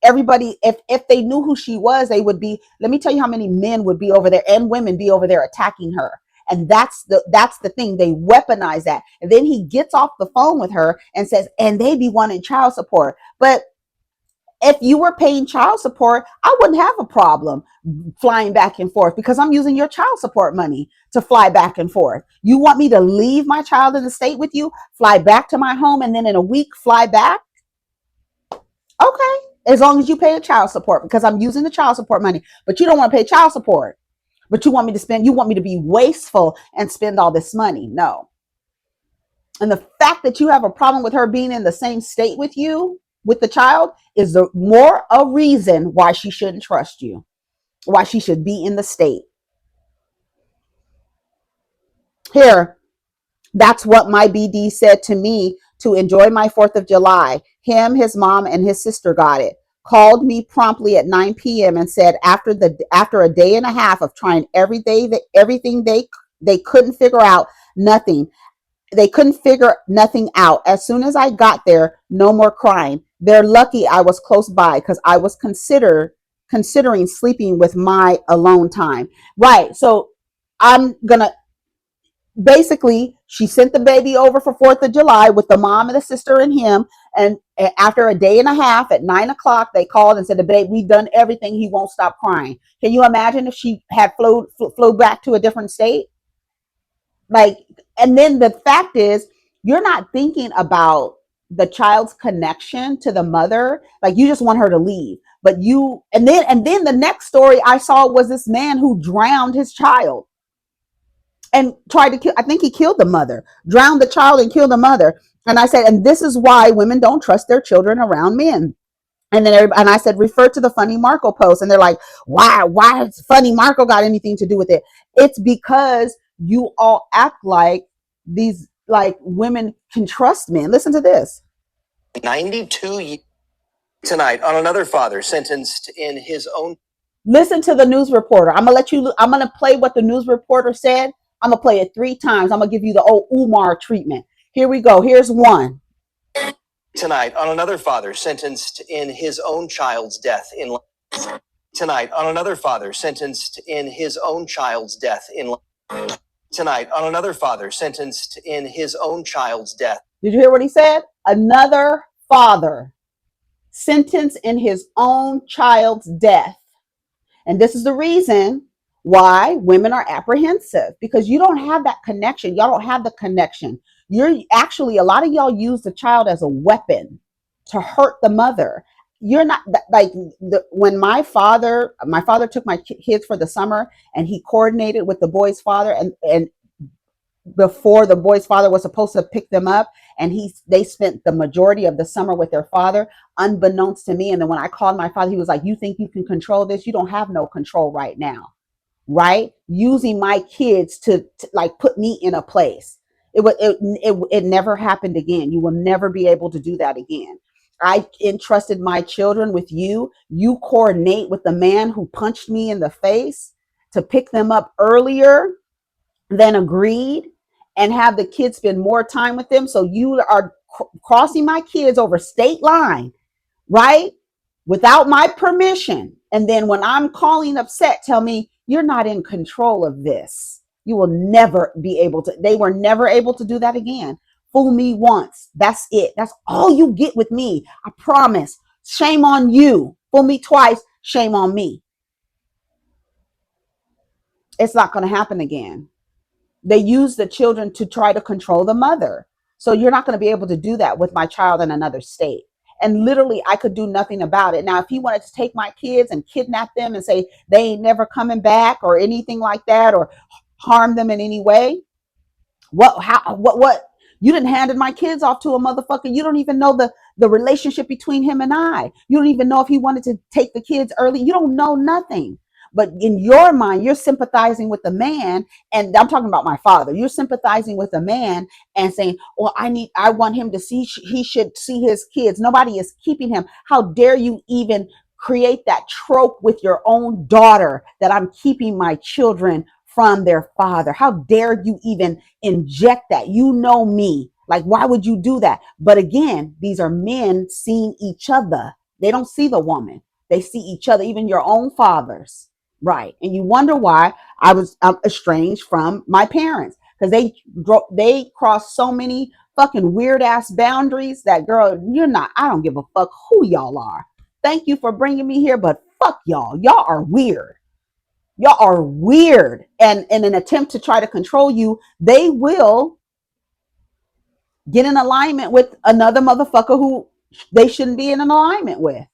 everybody, if they knew who she was, they would be. Let me tell you how many men would be over there and women be over there attacking her. And that's the thing. They weaponize that. And then he gets off the phone with her and says, and they be wanting child support. But if you were paying child support, I wouldn't have a problem flying back and forth because I'm using your child support money to fly back and forth. You want me to leave my child in the state with you, fly back to my home, and then in a week fly back? Okay, as long as you pay a child support because I'm using the child support money, but you don't want to pay child support. But you want me to be wasteful and spend all this money. No. And the fact that you have a problem with her being in the same state with you, with the child, is the more a reason why she shouldn't trust you, why she should be in the state. Here, that's what my BD said to me to enjoy my 4th of July. Him, his mom, and his sister got it. Called me promptly at 9 p.m. and said after a day and a half of trying everything they couldn't figure out nothing. They couldn't figure nothing out. As soon as I got there, no more crying. They're lucky I was close by because I was considering sleeping with my alone time. Right. So I'm gonna basically she sent the baby over for 4th of July with the mom and the sister and him. And after a day and a half at 9 o'clock, they called and said, the baby, we've done everything. He won't stop crying. Can you imagine if she had flew back to a different state? Like, and then the fact is, you're not thinking about the child's connection to the mother, like you just want her to leave. But you, and then the next story I saw was this man who drowned his child and tried to kill, I think he killed the mother, drowned the child and killed the mother. And I said, and this is why women don't trust their children around men. And then everybody, and I said, refer to the Funny Marco post. And they're like, why has Funny Marco got anything to do with it? It's because you all act like these, like women can trust men. Listen to this. 92 years tonight on another father sentenced in his own. Listen to the news reporter. I'm going to play what the news reporter said. I'm going to play it 3 times. I'm going to give you the old Umar treatment. Here we go. Here's one. Tonight on another father sentenced in his own child's death in. Tonight on another father sentenced in his own child's death in. Tonight on another father sentenced in his own child's death. Did you hear what he said? Another father sentenced in his own child's death. And this is the reason why women are apprehensive, because you don't have that connection. Y'all don't have the connection. You're actually, a lot of y'all use the child as a weapon to hurt the mother. You're not like when my father took my kids for the summer, and he coordinated with the boy's father, and before the boy's father was supposed to pick them up, and they spent the majority of the summer with their father, unbeknownst to me. And then when I called my father, he was like, you think you can control this? You don't have no control right now, right? Using my kids to like put me in a place. It never happened again. You will never be able to do that again. I entrusted my children with you. You coordinate with the man who punched me in the face to pick them up earlier than agreed, and have the kids spend more time with them. So you are crossing my kids over state line, right? Without my permission. And then when I'm calling upset, tell me you're not in control of this. You will never be able to. They were never able to do that again. Fool me once. That's it. That's all you get with me. I promise. Shame on you. Fool me twice. Shame on me. It's not going to happen again. They use the children to try to control the mother. So you're not going to be able to do that with my child in another state. And literally, I could do nothing about it. Now, if he wanted to take my kids and kidnap them and say they ain't never coming back or anything like that, or harm them in any way, what? You didn't handed my kids off to a motherfucker. You don't even know the relationship between him and I. You don't even know if he wanted to take the kids early. You don't know nothing. But in your mind, you're sympathizing with the man, and I'm talking about my father. You're sympathizing with the man and saying, well, I want him to see, he should see his kids. Nobody is keeping him. How dare you even create that trope with your own daughter that I'm keeping my children from their father? How dare you even inject that? You know me. Like, why would you do that? But again, these are men seeing each other. They don't see the woman. They see each other, even your own fathers. Right. And you wonder why I'm estranged from my parents, because they crossed so many fucking weird ass boundaries that, girl, I don't give a fuck who y'all are. Thank you for bringing me here, but fuck y'all. Y'all are weird. Y'all are weird. And in an attempt to try to control you, they will get in alignment with another motherfucker who they shouldn't be in an alignment with.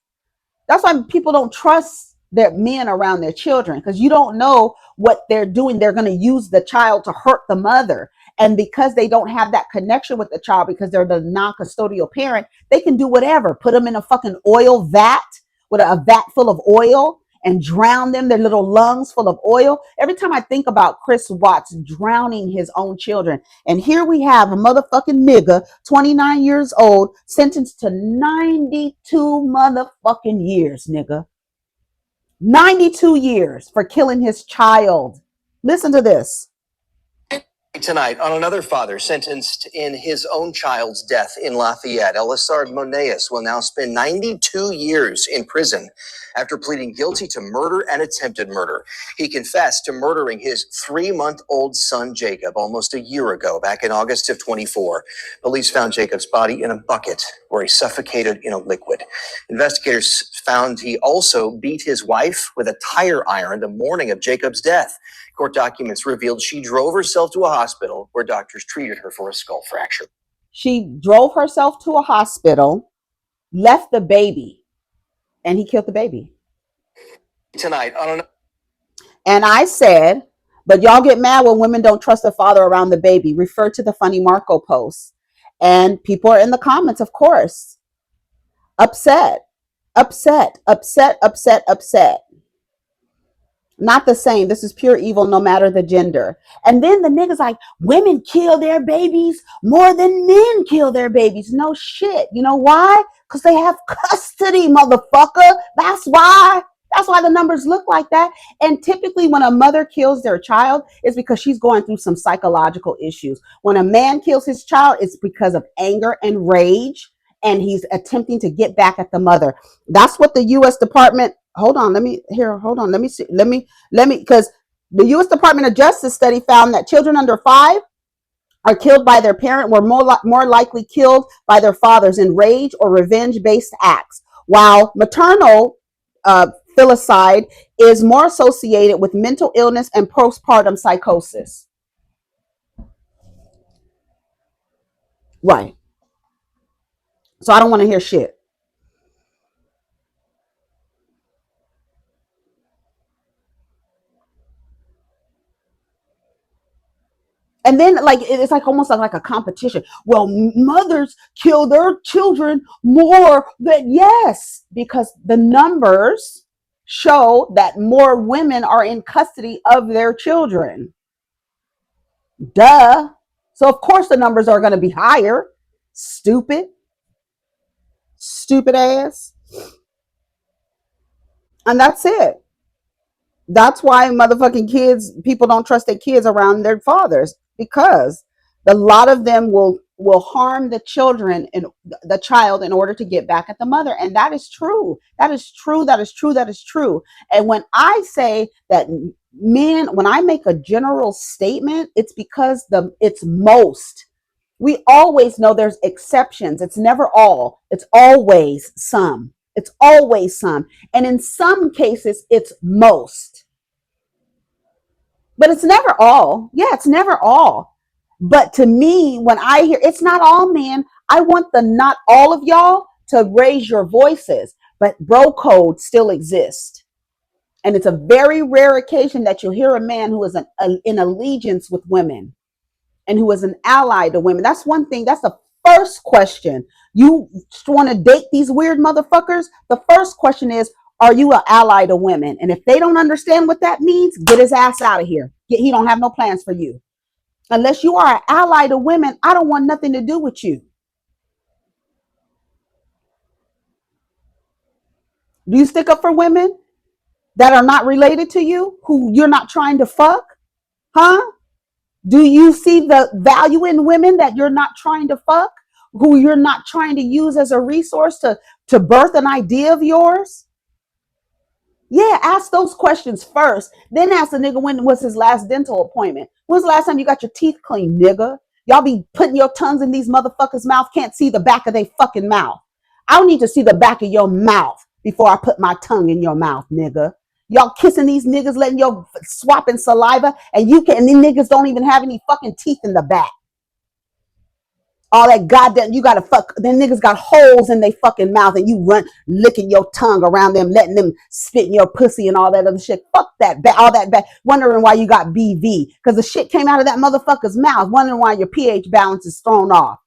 That's why people don't trust their men around their children, because you don't know what they're doing. They're going to use the child to hurt the mother. And because they don't have that connection with the child, because they're the non-custodial parent, they can do whatever. Put them in a fucking oil vat, with a vat full of oil, and drown them, their little lungs full of oil. Every time I think about Chris Watts drowning his own children, and here we have a motherfucking nigga, 29 years old, sentenced to 92 motherfucking years, nigga. 92 years for killing his child. Listen to this. Tonight on another father sentenced in his own child's death in Lafayette, Elisard Moneas will now spend 92 years in prison after pleading guilty to murder and attempted murder. He confessed to murdering his 3-month-old son, Jacob, almost a year ago, back in August of 24. Police found Jacob's body in a bucket where he suffocated in a liquid. Investigators found he also beat his wife with a tire iron the morning of Jacob's death. Court documents revealed she drove herself to a hospital where doctors treated her for a skull fracture. She drove herself to a hospital, left the baby, and he killed the baby. Tonight, I don't know. And I said, but y'all get mad when women don't trust their father around the baby. Refer to the funny Marco post. And people are in the comments, of course, upset, upset, upset, upset, upset. Not the same. This is pure evil, no matter the gender. And then the niggas like, women kill their babies more than men kill their babies. No shit. You know why? Because they have custody, motherfucker. That's why. That's why the numbers look like that. And typically when a mother kills their child, it's because she's going through some psychological issues. When a man kills his child, it's because of anger and rage, and he's attempting to get back at the mother. That's what the U.S. Department, hold on, let me see, because the U.S. Department of Justice study found that children under 5 are killed by their parent were more likely killed by their fathers in rage or revenge-based acts, while maternal filicide is more associated with mental illness and postpartum psychosis. Right. So I don't want to hear shit. And then like it's like almost like a competition. Well, mothers kill their children more than, yes, because the numbers show that more women are in custody of their children. Duh. So of course the numbers are going to be higher. Stupid ass. And that's it. That's why motherfucking kids, people don't trust their kids around their fathers, because a lot of them will harm the children and the child in order to get back at the mother. And that is true. That is true. That is true. That is true. And when I say that men, when I make a general statement, it's because it's most. We always know there's exceptions. It's never all. It's always some. It's always some. And in some cases, it's most. But it's never all. Yeah, it's never all. But to me, when I hear it's not all men, I want the not all of y'all to raise your voices. But bro code still exists. And it's a very rare occasion that you'll hear a man who is in allegiance with women and who is an ally to women. That's one thing. That's the first question. You want to date these weird motherfuckers? The first question is, are you an ally to women? And if they don't understand what that means, get his ass out of here. He don't have no plans for you. Unless you are an ally to women, I don't want nothing to do with you. Do you stick up for women that are not related to you, who you're not trying to fuck? Huh? Do you see the value in women that you're not trying to fuck, who you're not trying to use as a resource to birth an idea of yours? Yeah, ask those questions first. Then ask the nigga when was his last dental appointment. When's the last time you got your teeth cleaned, nigga? Y'all be putting your tongues in these motherfuckers' mouth, can't see the back of their fucking mouth. I don't need to see the back of your mouth before I put my tongue in your mouth, nigga. Y'all kissing these niggas, letting your swapping saliva, and these niggas don't even have any fucking teeth in the back. All that goddamn, you gotta fuck, then niggas got holes in their fucking mouth and you run licking your tongue around them, letting them spit in your pussy and all that other shit. Fuck that, all that bad. Wondering why you got BV, because the shit came out of that motherfucker's mouth. Wondering why your pH balance is thrown off.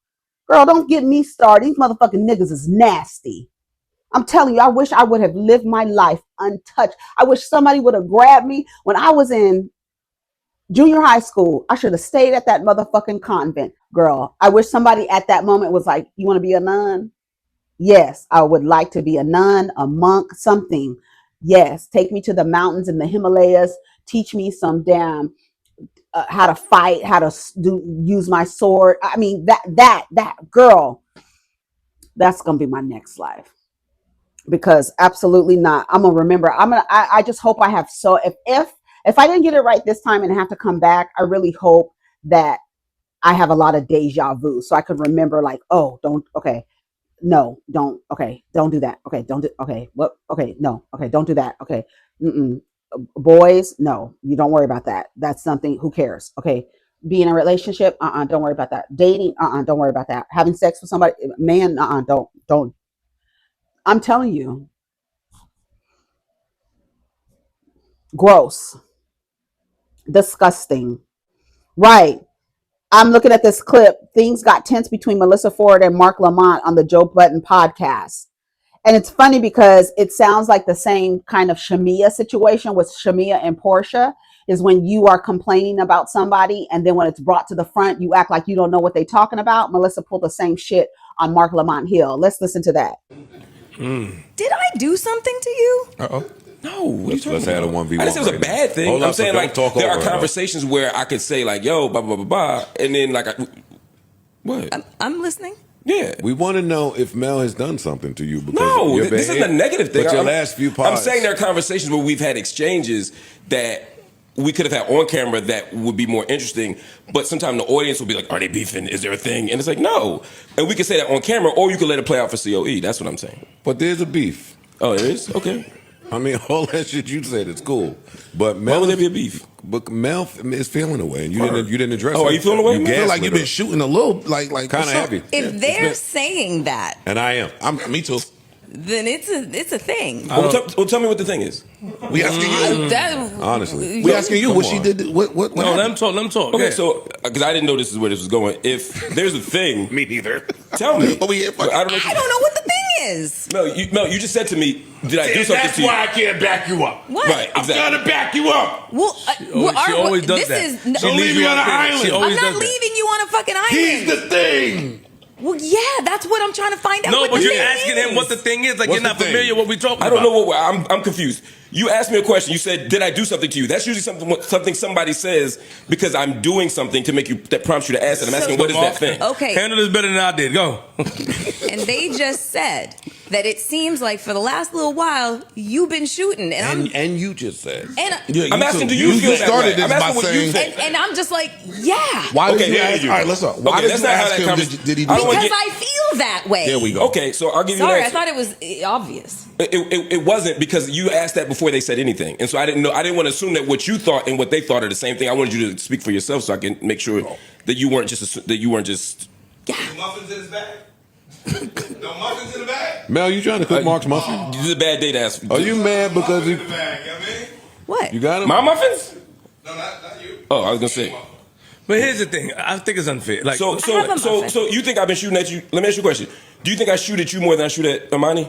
Girl, don't get me started. These motherfucking niggas is nasty. I'm telling you, I wish I would have lived my life untouched. I wish somebody would have grabbed me when I was in junior high school. I should have stayed at that motherfucking convent. Girl, I wish somebody at that moment was like, you want to be a nun? Yes, I would like to be a nun, a monk, something. Yes, take me to the mountains in the Himalayas. Teach me some damn how to fight, how to use my sword. I mean, that girl, that's gonna be my next life. Because absolutely not. I'm gonna remember. I just hope I have. So if I didn't get it right this time and have to come back, I really hope that I have a lot of deja vu, so I could remember, like, oh, don't, okay, no, don't, okay, don't do that, okay, don't do, okay, what, okay, no, okay, don't do that, okay, boys, no, you don't worry about that. That's something. Who cares? Okay, Being in a relationship, don't worry about that. Dating, don't worry about that. Having sex with somebody, man, don't. I'm telling you, gross, disgusting. Right. I'm looking at this clip. Things got tense between MelyssaFord and MarcLamont on the Joe Budden podcast. And it's funny because it sounds like the same kind of Shamia situation with Shamia and Portia is when you are complaining about somebody and then when it's brought to the front, you act like you don't know what they're talking about. Melissa pulled the same shit on MarcLamont Hill. Let's listen to that. Did I do something to you? Uh-oh. No, let's have a 1v1. I didn't say it was a bad thing. Hold I'm up, saying so like don't talk there over are her, conversations where I could say like, "Yo, blah blah blah blah," and then like, what? I'm listening. Yeah, we want to know if Mel has done something to you. Because no, this isn't a negative thing. But your last few parts, I'm saying there are conversations where we've had exchanges that we could have had on camera that would be more interesting, but sometimes the audience will be like, "Are they beefing? Is there a thing?" And it's like, no, and we can say that on camera, or you can let it play out for COE. That's what I'm saying. But there's a beef. Oh, there is? Okay. I mean, all that shit you said is cool, but Mel, why would there be a beef? But Mel is feeling away, and you didn't address. Oh, her. are you feeling away? You feel like you've been shooting a little, like kind of heavy. If they're saying that, and I am, me too. Then it's a thing. Well, tell me what the thing is. We asking you. Honestly, we asking you what she did. What? No, let him talk. Let him talk. Okay, Yeah. so because I didn't know this is where this was going. If there's a thing, Me neither. tell me. But I don't know what the thing is. Mel, you just said to me, did I do something That's to you? why I can't back you up. What? Right, I'm exactly. trying to back you up. Well, she always does this that. Is, Don't leave me on an island. She I'm always not does that. leaving you on a fucking island. He's the thing. Well, yeah, that's what I'm trying to find out. No, what but the you're thing asking is. him what the thing is. Like What's you're not the thing? familiar what we talking about. I don't know what I'm confused. You asked me a question. You said, "Did I do something to you?" That's usually something somebody says because I'm doing something to make you that prompts you to ask it. I'm asking, what is that thing? Okay. Handle this better than I did. Go. And they just said that it seems like for the last little while you've been shooting, and you just said, I'm asking, do you feel that started way? this I'm by asking what you saying, think. and I'm just like, yeah. Why did Okay, you here ask? you All go. right, let's talk. Why Okay, did that's you not how ask that him? conversation- Did he do I don't wanna Because something? I feel that way. There we go. Okay, so I'll give you Sorry, an I answer. thought it was obvious. It wasn't because you asked that before they said anything, and so I didn't know. I didn't want to assume that what you thought and what they thought are the same thing. I wanted you to speak for yourself, so I can make sure that you weren't just. Yeah. Muffins in his bag? No muffins in the bag? Mel, you trying to cook Mark's muffin? This is a bad day to ask. Are you mad because Muffins he? in the bag, you know what I mean? What? You got him? My muffins? No, not you. Oh, I was gonna say. But here's the thing. I think it's unfair. Like, So you think I've been shooting at you? Let me ask you a question. Do you think I shoot at you more than I shoot at Amani?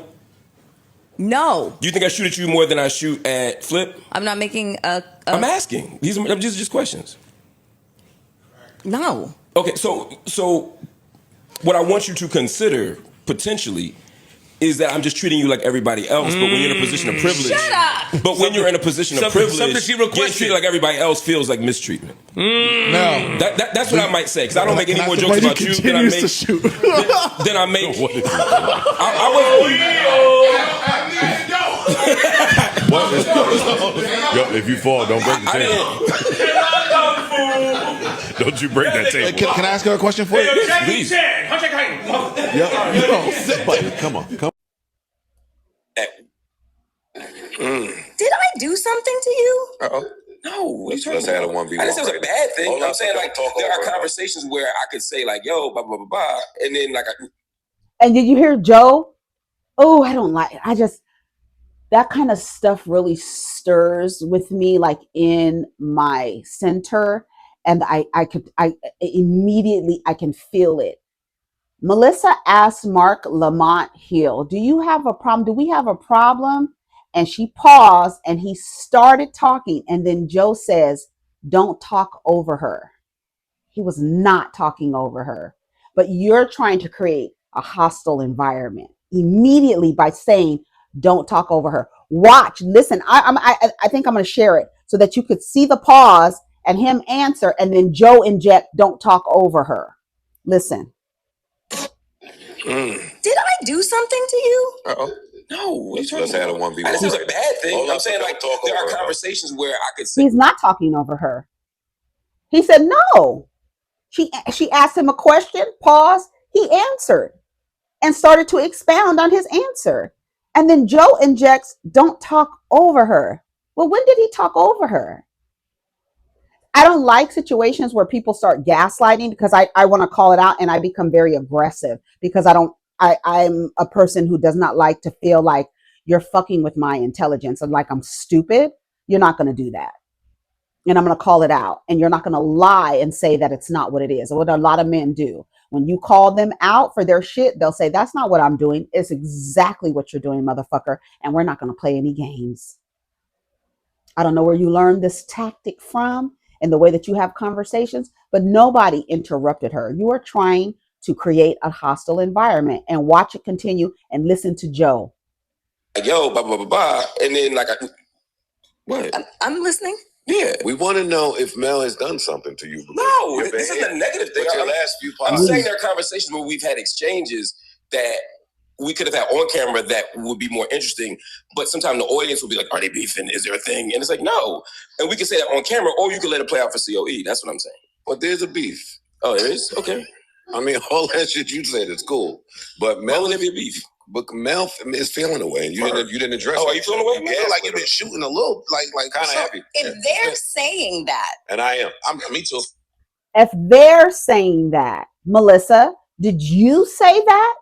No. Do you think I shoot at you more than I shoot at Flip? I'm not making a I'm asking. These are just questions. No. Okay, so what I want you to consider potentially is that I'm just treating you like everybody else, but when you're in a position of privilege. Shut up! But when you're in a position of something privilege, she getting requested. treated like everybody else feels like mistreatment. No. That's what I might say, because I don't make any more jokes about you than I make. Than I make. Yo, if you fall, don't break the table. Don't you break that table. Can I ask her a question for you? Please. Come on. Did I do something to you? No, Let's have a 1v1. I didn't say it was a bad thing. Hold I'm up, saying don't like talk there over are her. conversations where I could say like, "Yo, blah blah blah blah," and then like, And did you hear Joe? Oh, I don't like. I just that kind of stuff really stirs with me, like in my center, and I immediately I can feel it. Melissa asked MarcLamont Hill, "Do you have a problem? Do we have a problem?" And she paused, and he started talking, and then Joe says, "Don't talk over her." He was not talking over her, but you're trying to create a hostile environment immediately by saying, "Don't talk over her." Watch, listen. I think I'm going to share it so that you could see the pause and him answer, and then Joe inject, "Don't talk over her." Listen. Did I do something to you? no, Let's have a 1v1. I didn't say it was a bad thing. Hold I'm up, saying don't like talk there over are her. conversations where I could say. He's not talking over her. He said no. She asked him a question, paused, he answered and started to expound on his answer. And then Joe injects, "Don't talk over her." Well, when did he talk over her? I don't like situations where people start gaslighting because I want to call it out and I become very aggressive because I'm a person who does not like to feel like you're fucking with my intelligence and like I'm stupid. You're not going to do that. And I'm going to call it out. And you're not going to lie and say that it's not what it is. What a lot of men do. When you call them out for their shit, they'll say, that's not what I'm doing. It's exactly what you're doing, motherfucker. And we're not going to play any games. I don't know where you learned this tactic from and the way that you have conversations, but nobody interrupted her. You are trying to create a hostile environment and watch it continue and listen to Joe. Like, yo, blah, blah, blah, blah. And then what? I'm listening. Yeah. We want to know if Mel has done something to you. No, this isn't a negative thing. Your last few I'm saying there are conversations where we've had exchanges that we could have had on camera that would be more interesting, but sometimes the audience will be like, are they beefing? Is there a thing? And it's like, no. And we can say that on camera, or you can let it play out for COE. That's what I'm saying. But there's a beef. Oh, there is? Okay. I mean, all that shit you said is cool. But Mel, there be a beef? But Mel is feeling away, and you didn't address it. Oh, are you feeling away? Yeah, like you've been shooting a little, like kind of happy. If they're saying that. And I am. Me too. If they're saying that, Melissa, did you say that?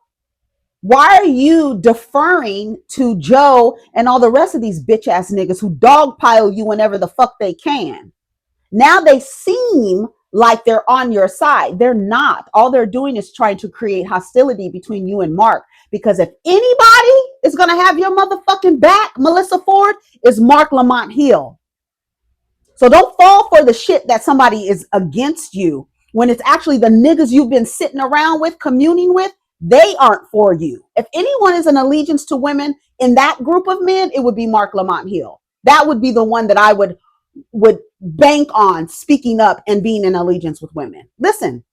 Why are you deferring to Joe and all the rest of these bitch ass niggas who dogpile you whenever the fuck they can? Now they seem like they're on your side. They're not. All they're doing is trying to create hostility between you and Mark. Because if anybody is going to have your motherfucking back, MelyssaFord, is MarcLamont Hill. So don't fall for the shit that somebody is against you when it's actually the niggas you've been sitting around with, communing with. They aren't for you. If anyone is an allegiance to women in that group of men, it would be MarcLamont Hill. That would be the one that I would bank on speaking up and being in allegiance with women. Listen.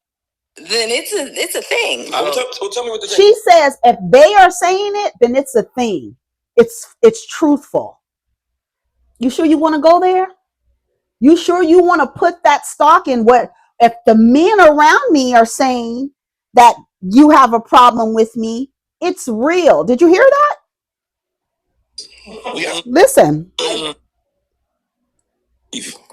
Then it's a thing. Tell me what the thing. She says if they are saying it, then it's a thing. It's truthful. You sure you want to go there? You sure you want to put that stock in what if the men around me are saying that you have a problem with me? It's real. Did you hear that? Yeah. Listen.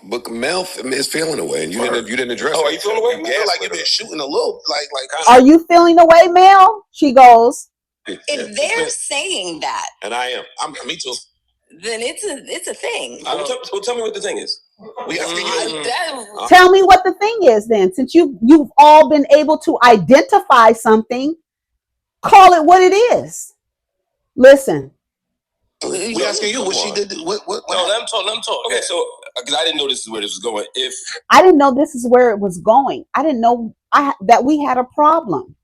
But Mel is feeling away, and you didn't address it. Oh, are you feeling away? Yeah, like you've been shooting a little, like. Are you feeling away, Mel? She goes. If they're saying that, and I am. Me too. Then it's a thing. Tell me what the thing is. Tell me what the thing is then. Since you've all been able to identify something, call it what it is. Listen. We asking you what she did. What? No, let him talk. Okay, so because I didn't know this is where this was going. I didn't know this is where it was going. I didn't know that we had a problem.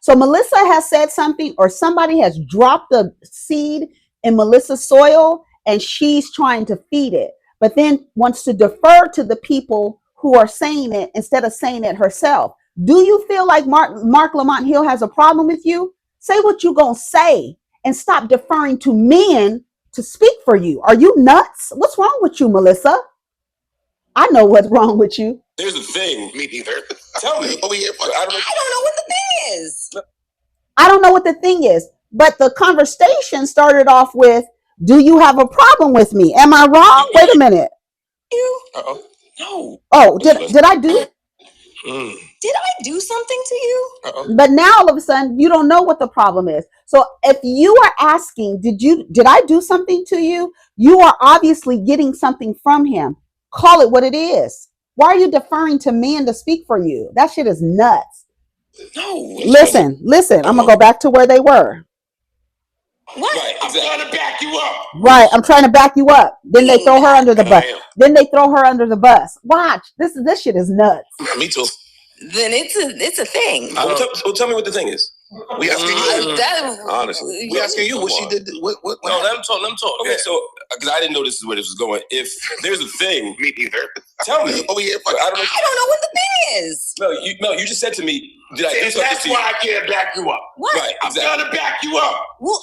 So Melissa has said something, or somebody has dropped a seed in Melissa's soil, and she's trying to feed it, but then wants to defer to the people who are saying it instead of saying it herself. Do you feel like MarcLamont Hill has a problem with you? Say what you gonna say and stop deferring to men to speak for you. Are you nuts? What's wrong with you, Melissa? I know what's wrong with you. There's a thing. Me neither. Tell me. I don't know what the thing is. I don't know what the thing is, but the conversation started off with, do you have a problem with me? Am I wrong? Wait a minute. Uh-oh. No. Oh, did I do? Did I do something to you? Uh-oh. But now all of a sudden you don't know what the problem is. So if you are asking, did I do something to you? You are obviously getting something from him. Call it what it is. Why are you deferring to men to speak for you? That shit is nuts. No. Listen. I'm gonna go back to where they were. What? Right, I'm trying to back you up. Right, I'm trying to back you up. Then they throw her under the bus. Watch. This shit is nuts. Me too. Then it's a thing. Tell me what the thing is. We asking you. Honestly, we asking you what she did. What? No, let him talk. Okay, so because I didn't know this is where this was going. If there's a thing, me neither. Tell me. Oh yeah, I don't know what the thing is. No, you just said to me, did I do something that's to you? why I can't back you up. What? Right, I'm trying to back you up. Well,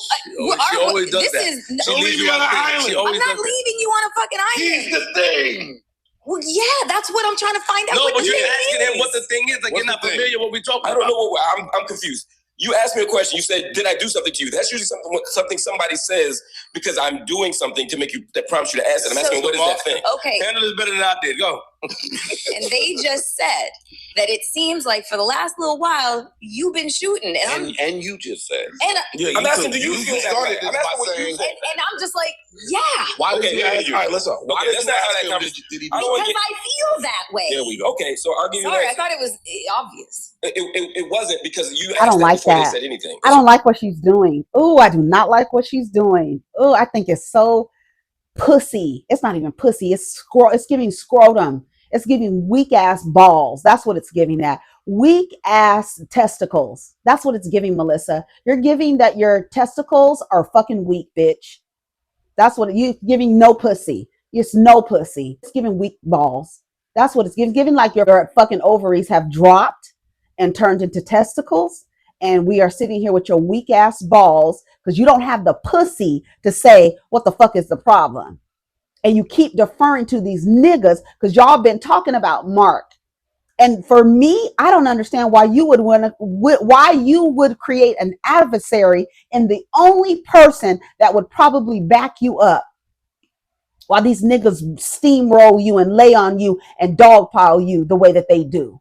She always does that. She leaves you on an island. I'm not leaving you on a fucking island. He's the thing. Well, yeah, that's what I'm trying to find out. No, what but the you're thing asking is. him what the thing is. Like, you're not familiar what we're talking I about. don't know. I'm confused. You asked me a question. You said, "Did I do something to you?" That's usually something somebody says because I'm doing something to make you that prompts you to ask it. I'm asking, what is that thing? Okay. Handle this better than I did. Go. And they just said that it seems like for the last little while you've been shooting, and you just said, I'm asking, do you feel that way? I'm asking what you think. And I'm just like, yeah. why did you ask? All right, listen. Why Okay, did you ask him? Did he? Because I feel that way. There we go. Okay, so I'll give you. Sorry, I thought it was obvious. It wasn't because you I asked don't that like before that. they said anything. I don't like what she's doing. Ooh, I do not like what she's doing. Ooh, I think it's so pussy. It's not even pussy. It's giving scrotum. It's giving weak ass balls. That's what it's giving that. Weak ass testicles. That's what it's giving, Melissa. You're giving that your testicles are fucking weak, bitch. That's what you're giving. No pussy. It's no pussy. It's giving weak balls. That's what it's giving. Giving like your fucking ovaries have dropped and turned into testicles. And we are sitting here with your weak ass balls because you don't have the pussy to say what the fuck is the problem. And you keep deferring to these niggas because y'all been talking about Mark. And for me, I don't understand why you would create an adversary in the only person that would probably back you up while these niggas steamroll you and lay on you and dogpile you the way that they do.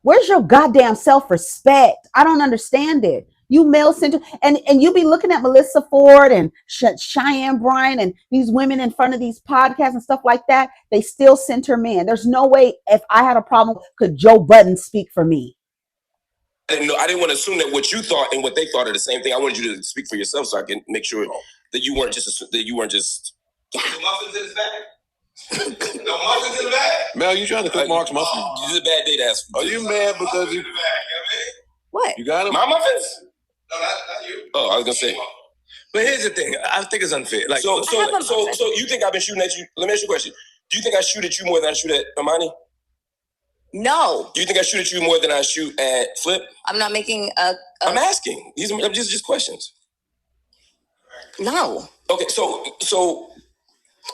Where's your goddamn self-respect? I don't understand it. You male center, and you be looking at MelyssaFord and Cheyenne Bryan and these women in front of these podcasts and stuff like that. They still center men. There's no way if I had a problem, could Joe Budden speak for me? I didn't want to assume that what you thought and what they thought are the same thing. I wanted you to speak for yourself so I can make sure that you weren't just. No muffins in his bag. No muffins in the bag. Mel, you trying to cook Mark's muffins? This is a bad day to ask. Are you mad because you? What? You got him? My muffins? No, not you. Oh, I was gonna say. But here's the thing. I think it's unfair. Like, So you think I've been shooting at you? Let me ask you a question. Do you think I shoot at you more than I shoot at Amani? No. Do you think I shoot at you more than I shoot at Flip? I'm not making I'm asking. These are just questions. No. Okay, so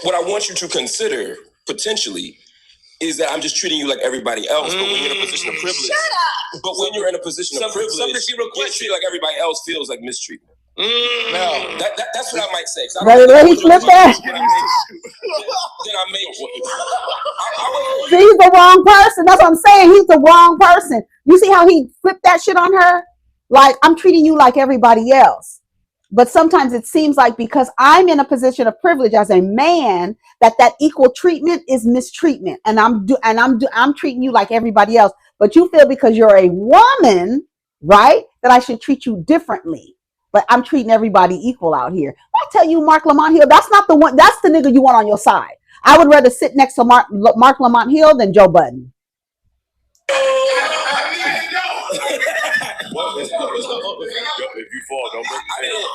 what I want you to consider potentially is that I'm just treating you like everybody else, but when you're in a position of privilege. Shut up. But when you're in a position of privilege, getting treated like everybody else feels like mistreatment. Now, that's what I might say. Let me flip that. Then I make See, he's the wrong person. That's what I'm saying. He's the wrong person. You see how he flipped that shit on her? Like, I'm treating you like everybody else. But sometimes it seems like because I'm in a position of privilege as a man, that equal treatment is mistreatment, and I'm treating you like everybody else. But you feel because you're a woman, right, that I should treat you differently. But I'm treating everybody equal out here. I tell you, MarcLamont Hill, that's not the one. That's the nigga you want on your side. I would rather sit next to MarcLamont Hill than Joe Budden. If you fall, don't break the table.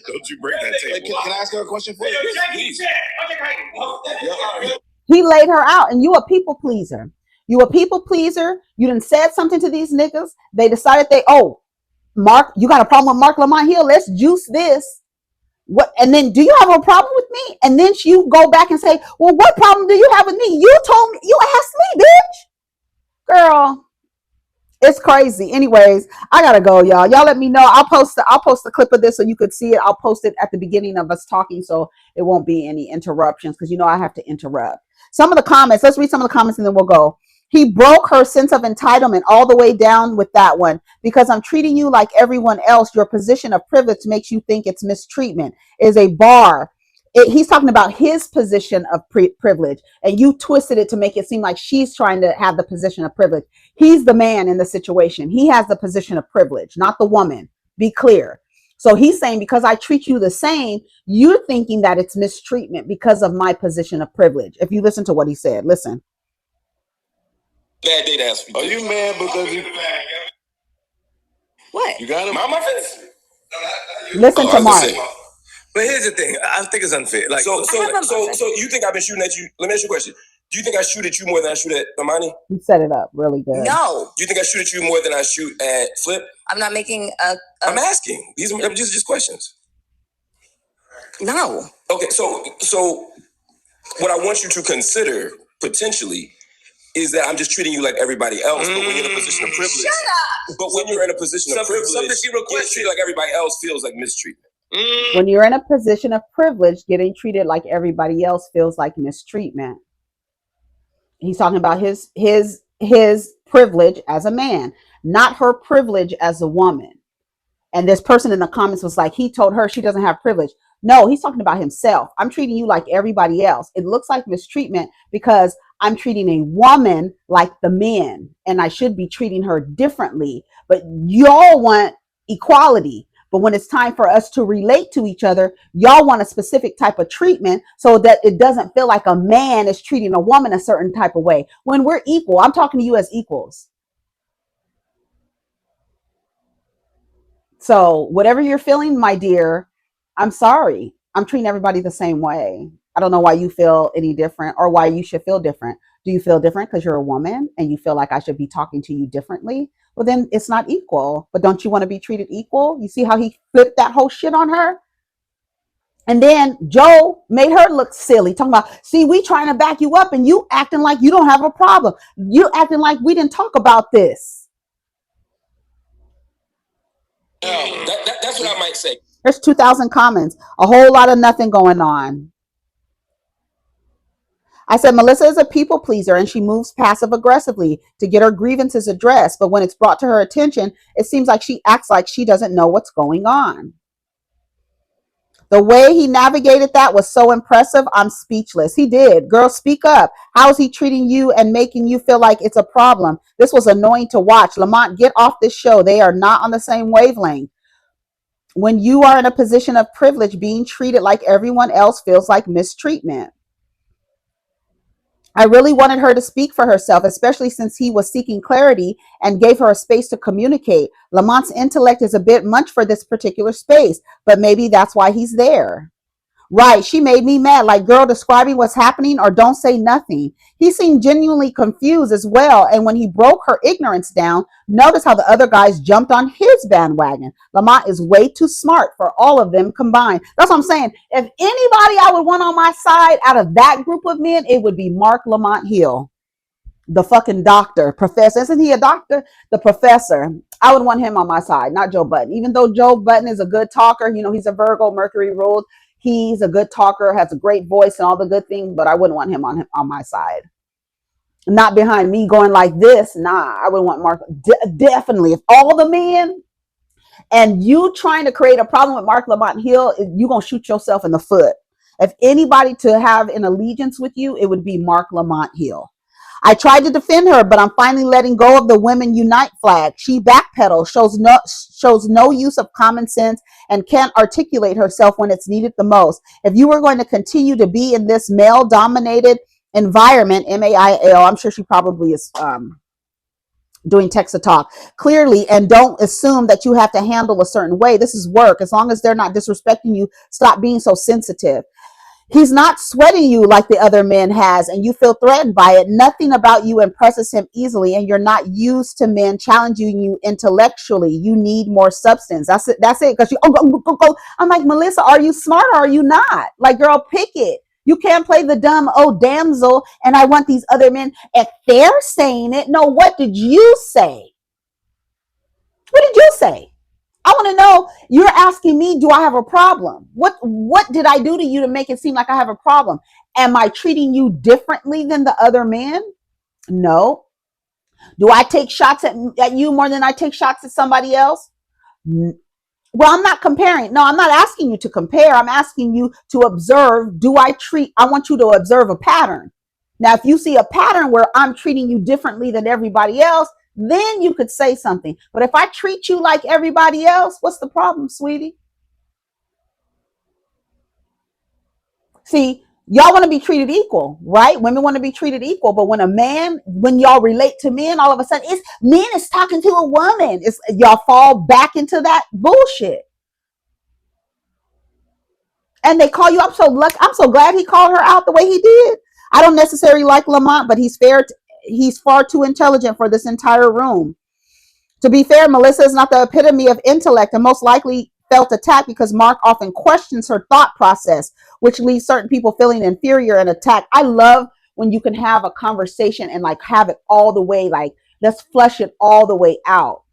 Don't you break that table. Can I ask her a question for you? He laid her out, and you a people pleaser. You a people pleaser. You done said something to these niggas. They decided Mark, you got a problem with MarcLamont Hill? Let's juice this. What? And then, do you have a problem with me? And then you go back and say, well, what problem do you have with me? You told me, you asked me, bitch. Girl, it's crazy. Anyways, I gotta go, y'all. Y'all let me know. I'll post a clip of this so you could see it. I'll post it at the beginning of us talking so it won't be any interruptions because I have to interrupt. Some of the comments, let's read some of the comments and then we'll go. He broke her sense of entitlement all the way down with that one. Because I'm treating you like everyone else, your position of privilege makes you think it's mistreatment. Is a bar. He's talking about his position of privilege, and you twisted it to make it seem like she's trying to have the position of privilege. He's the man in the situation. He has the position of privilege, not the woman. Be clear. So he's saying, because I treat you the same, you're thinking that it's mistreatment because of my position of privilege. If you listen to what he said, listen. Bad day to ask. Are you mad because you? What? You got him? My muffins? Listen to Mark. but here's the thing. I think it's unfair. Like, So you think I've been shooting at you? Let me ask you a question. Do you think I shoot at you more than I shoot at Amani? You set it up really good. No. Do you think I shoot at you more than I shoot at Flip? I'm not making I'm asking. These are just questions. No. Okay, so what I want you to consider potentially is that I'm just treating you like everybody else, but when you're in a position of privilege. Shut up. But when you're in a position of privilege, getting treated like everybody else feels like mistreatment. When you're in a position of privilege, getting treated like everybody else feels like mistreatment. He's talking about his privilege as a man, not her privilege as a woman. And this person in the comments was like, he told her she doesn't have privilege. No, he's talking about himself. I'm treating you like everybody else. It looks like mistreatment because I'm treating a woman like the men, and I should be treating her differently. But y'all want equality. But when it's time for us to relate to each other, y'all want a specific type of treatment so that it doesn't feel like a man is treating a woman a certain type of way. When we're equal, I'm talking to you as equals. So whatever you're feeling, my dear, I'm sorry. I'm treating everybody the same way. I don't know why you feel any different or why you should feel different. Do you feel different because you're a woman and you feel like I should be talking to you differently? Well, then it's not equal. But don't you want to be treated equal? You see how he flipped that whole shit on her? And then Joe made her look silly, talking about, see, we trying to back you up and you acting like you don't have a problem. You acting like we didn't talk about this. That's what I might say. There's 2,000 comments, a whole lot of nothing going on. I said, Melissa is a people pleaser and she moves passive aggressively to get her grievances addressed. But when it's brought to her attention, it seems like she acts like she doesn't know what's going on. The way he navigated that was so impressive. I'm speechless. He did. Girl, speak up. How is he treating you and making you feel like it's a problem? This was annoying to watch. Lamont, get off this show. They are not on the same wavelength. When you are in a position of privilege, being treated like everyone else feels like mistreatment. I really wanted her to speak for herself, especially since he was seeking clarity and gave her a space to communicate. Lamont's intellect is a bit much for this particular space, but maybe that's why he's there. Right, she made me mad. Like, girl, describing what's happening or don't say nothing. He seemed genuinely confused as well. And when he broke her ignorance down, notice how the other guys jumped on his bandwagon. Lamont is way too smart for all of them combined. That's what I'm saying. If anybody I would want on my side out of that group of men, it would be MarcLamont Hill, the fucking doctor, professor. Isn't he a doctor? The professor. I would want him on my side, not Joe Budden. Even though Joe Budden is a good talker, he's a Virgo, Mercury ruled. He's a good talker, has a great voice and all the good things, but I wouldn't want him on my side. Not behind me going like this. Nah, I would want Mark. Definitely. If all the men and you trying to create a problem with MarcLamont Hill, you're going to shoot yourself in the foot. If anybody to have an allegiance with you, it would be MarcLamont Hill. I tried to defend her, but I'm finally letting go of the Women Unite flag. She backpedals, shows no use of common sense, and can't articulate herself when it's needed the most. If you were going to continue to be in this male-dominated environment, MAIL, I'm sure she probably is doing text-to-talk, clearly, and don't assume that you have to handle a certain way. This is work. As long as they're not disrespecting you, stop being so sensitive. He's not sweating you like the other men has, and you feel threatened by it. Nothing about you impresses him easily, and you're not used to men challenging you intellectually. You need more substance. That's it. That's it. Because go. I'm like, Melissa, are you smart or are you not? Like, girl, pick it. You can't play the dumb, oh, damsel, and I want these other men. If they're saying it, no, what did you say? What did you say? I want to know, you're asking me, do I have a problem? What did I do to you to make it seem like I have a problem? Am I treating you differently than the other men? No. Do I take shots at you more than I take shots at somebody else? Well, I'm not comparing. No, I'm not asking you to compare. I'm asking you to observe. I want you to observe a pattern. Now, if you see a pattern where I'm treating you differently than everybody else, then you could say something. But if I treat you like everybody else, what's the problem, sweetie? See, y'all want to be treated equal, right? Women want to be treated equal. But when y'all relate to men, all of a sudden, men is talking to a woman. Y'all fall back into that bullshit. And they call you up so lucky. I'm so glad he called her out the way he did. I don't necessarily like Lamont, but he's far too intelligent for this entire room. To be fair, Melissa is not the epitome of intellect and most likely felt attacked because Mark often questions her thought process, which leaves certain people feeling inferior and attacked. I love when you can have a conversation and like have it all the way, like let's flush it all the way out.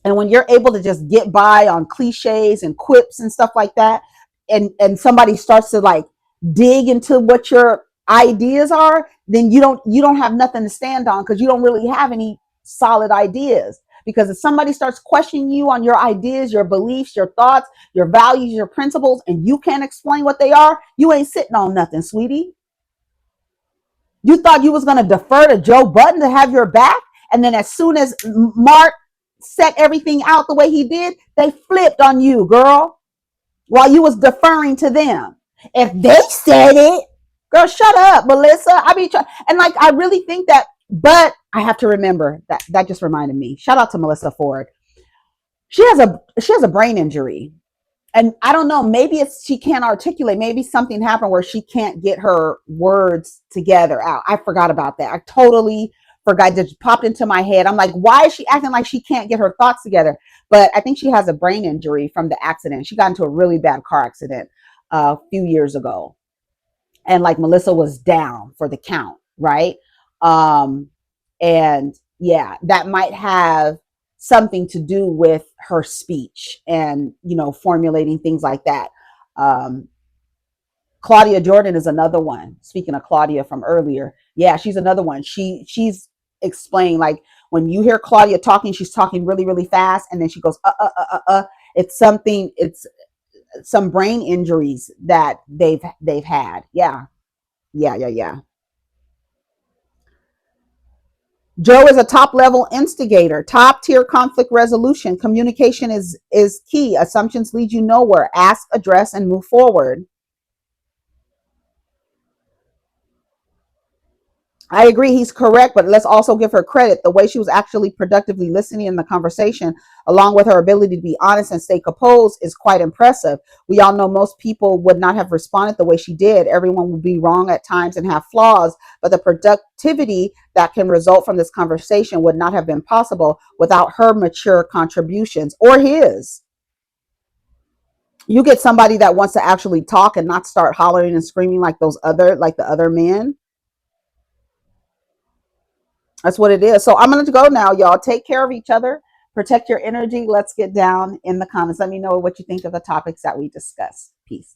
And when you're able to just get by on cliches and quips and stuff like that, and somebody starts to like dig into what your ideas are, then you don't have nothing to stand on, because you don't really have any solid ideas. Because if somebody starts questioning you on your ideas, your beliefs, your thoughts, your values, your principles, and you can't explain what they are, you ain't sitting on nothing, sweetie. You thought you was going to defer to Joe Budden to have your back, and then as soon as Mark set everything out the way he did, they flipped on you, girl, while you was deferring to them. If they said it, girl, shut up, Melissa. I mean, and like, I really think that, but I have to remember that just reminded me. Shout out to MelyssaFord. She has a brain injury. And I don't know, maybe it's she can't articulate. Maybe something happened where she can't get her words together out. I forgot about that. I totally forgot. It just popped into my head. I'm like, why is she acting like she can't get her thoughts together? But I think she has a brain injury from the accident. She got into a really bad car accident a few years ago. And like Melissa was down for the count, right? And yeah, that might have something to do with her speech and, formulating things like that. ClaudiaJordan is another one. Speaking of Claudia from earlier, yeah, she's another one. She's explained, like, when you hear Claudia talking, she's talking really, really fast, and then she goes, It's something. It's some brain injuries that they've had. Yeah. Joe is a top level instigator, top tier conflict resolution. Communication is key. Assumptions lead you nowhere. Ask, address, and move forward. I agree, he's correct, but let's also give her credit. The way she was actually productively listening in the conversation, along with her ability to be honest and stay composed, is quite impressive. We all know most people would not have responded the way she did. Everyone would be wrong at times and have flaws, but the productivity that can result from this conversation would not have been possible without her mature contributions, or his. You get somebody that wants to actually talk and not start hollering and screaming like the other men. That's what it is. So I'm going to go now, y'all. Take care of each other. Protect your energy. Let's get down in the comments. Let me know what you think of the topics that we discussed. Peace.